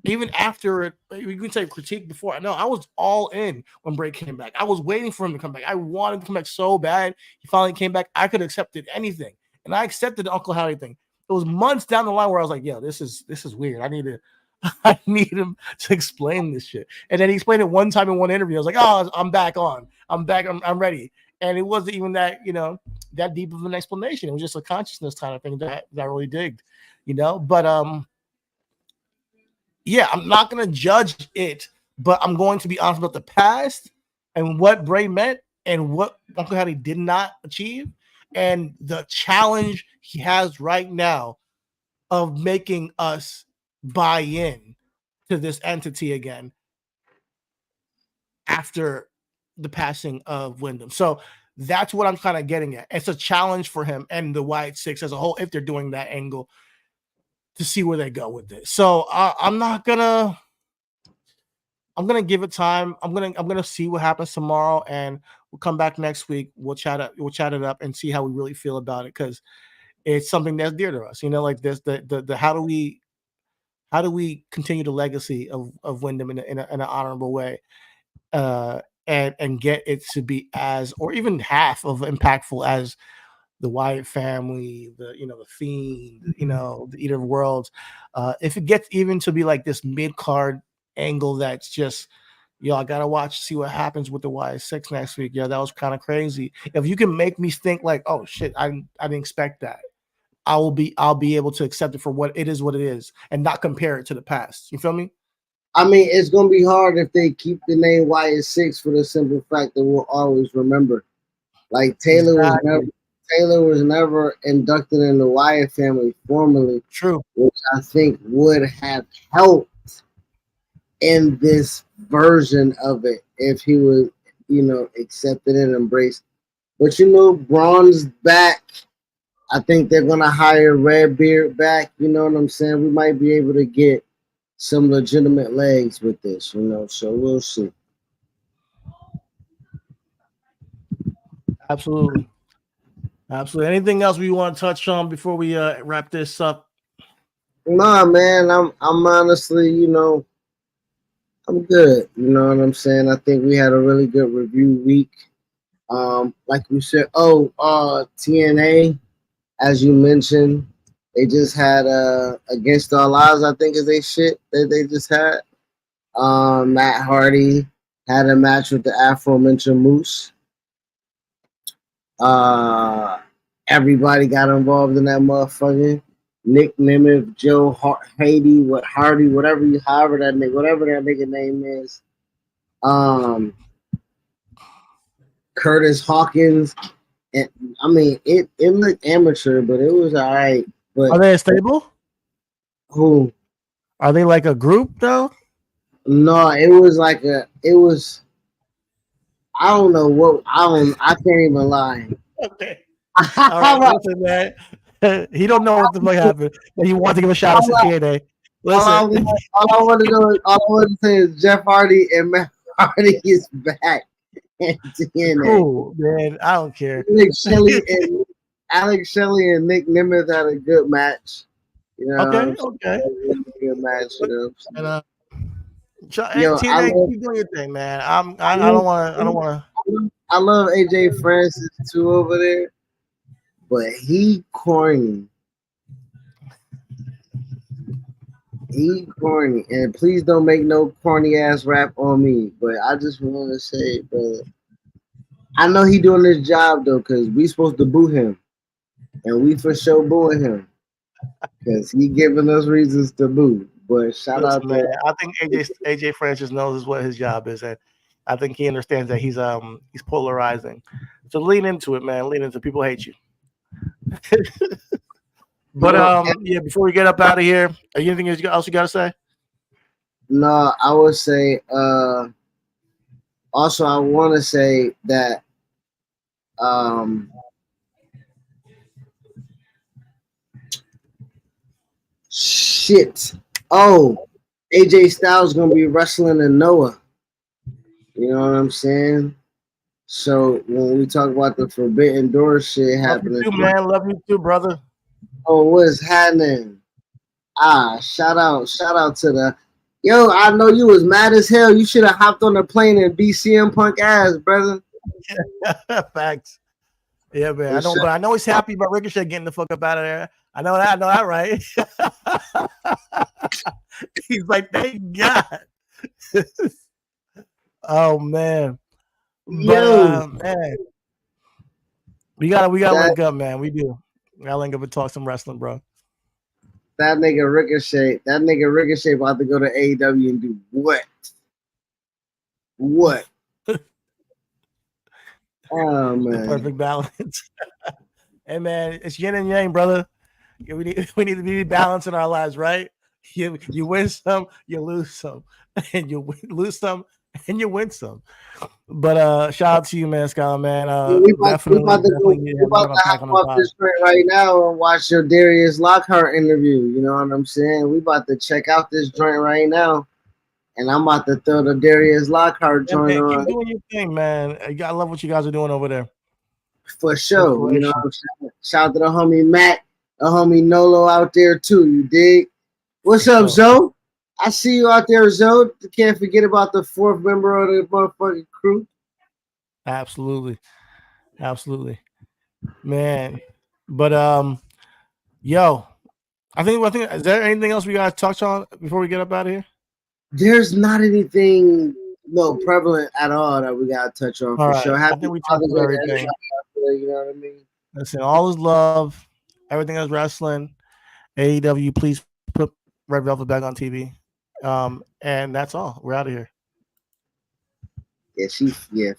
Even after it, we can say critique before. No, I was all in when Bray came back. I was waiting for him to come back. I wanted to come back so bad. He finally came back. I could have accepted anything, and I accepted the Uncle Howdy thing. It was months down the line where I was like, "Yo, this is weird. I need to, I need him to explain this shit." And then he explained it one time in one interview. I was like, "Oh, I'm back on. I'm back. I'm ready." and it wasn't even that that deep of an explanation. It was just a consciousness kind of thing that I really digged, But yeah, I'm not gonna judge it, but I'm going to be honest about the past and what Bray meant and what Uncle Hattie did not achieve, and the challenge he has right now of making us buy in to this entity again after the passing of Wyndham. So that's what I'm kind of getting at. It's a challenge for him and the Wyatt Six as a whole if they're doing that angle to see where they go with this. So I'm gonna give it time. I'm gonna see what happens tomorrow, and we'll come back next week. We'll chat it up and see how we really feel about it, because it's something that's dear to us. Like this, the how do we continue the legacy of Wyndham in an honorable way, and get it to be as, or even half of impactful as the Wyatt family, the Fiend, the Eater of Worlds. If it gets even to be like this mid card angle, that's just, I gotta see what happens with the Wyatt Six next week. That was kind of crazy. If you can make me think like, oh shit, I didn't expect that, I'll be able to accept it for what it is, and not compare it to the past. You feel me? I mean, it's gonna be hard if they keep the name Wyatt Six, for the simple fact that we'll always remember. Like Taylor was never inducted in the Wyatt family formally. True. Which I think would have helped in this version of it if he was, accepted and embraced. But Braun's back. I think they're gonna hire Redbeard back. You know what I'm saying? We might be able to get some legitimate legs with this, so we'll see. Absolutely. Anything else we want to touch on before we wrap this up? Nah, man, I'm honestly, I'm good. You know what I'm saying? I think we had a really good review week. Like we said, TNA, as you mentioned, they just had Against All Odds, I think is they shit that they just had. Matt Hardy had a match with the aforementioned Moose. Everybody got involved in that motherfucker. Nick Nemeth, Joe Hardy, whatever that nigga name is. Curtis Hawkins. And I mean, it looked amateur, but it was all right. But are they a stable? Who? Are they like a group though? No, it was. I don't know what. I can't even lie. Okay. All right, listen, man. He don't know what the fuck happened, but he wants to give a shout out to TNA. Listen. All I want to say is Jeff Hardy and Matt Hardy is back. Cool, man. I don't care. Alex Shelley and Nick Nemeth had a good match. Okay. Good match. And, TNA, keep doing your thing, man. I don't want to. I love AJ Francis too over there, but he corny. And please don't make no corny ass rap on me. But I just want to say, brother, I know he doing his job though, because we supposed to boo him, and we for sure booing him because he giving us reasons to boo. But shout out, man. I think AJ Francis knows what his job is, and I think he understands that he's polarizing. So lean into it, man. Lean into it. People hate you. But before we get up out of here, anything else you got to say? No, I would say. Also, I want to say that. Shit. Oh, AJ Styles gonna be wrestling in Noah. You know what I'm saying? So when we talk about the Forbidden Door shit happening, love you too, man. Love you too, brother. Oh, what's happening? Shout out to the I know you was mad as hell. You should have hopped on the plane and beat CM Punk ass, brother. Facts. Yeah, man. I know he's happy about Ricochet getting the fuck up out of there. I know that, right? He's like, thank God. Oh man. But man, We gotta link up, man. We do. We gotta link up and talk some wrestling, bro. That nigga Ricochet about to go to AEW and do what? What? Oh The man. perfect balance. Hey man, it's yin and yang, brother. We need to be balanced in our lives, right? You win some, you lose some, and you lose some, and you win some. But shout out to you, man, Skylar, man. We about Definitely to hop back on the off pod. this joint right now and watch your Darius Lockhart interview. You know what I'm saying? We about to check out this joint right now, and I'm about to throw the Darius Lockhart Yeah, joint man, on keep doing your thing, man. I love what you guys are doing over there. for sure. You know what I'm saying? Shout out to the homie Matt, the homie Nolo out there too. You dig? What's up, Zoe? I see you out there, Zoe. Can't forget about the fourth member of the motherfucking crew. Absolutely, man. But yo, I think is there anything else we gotta touch on before we get up out of here? There's not anything prevalent at all that we gotta touch on for sure. I think we touched on everything. You know what I mean? Listen, all is love. Everything is wrestling. AEW, please put Red Velvet back on TV. And that's all. We're out of here. Yeah,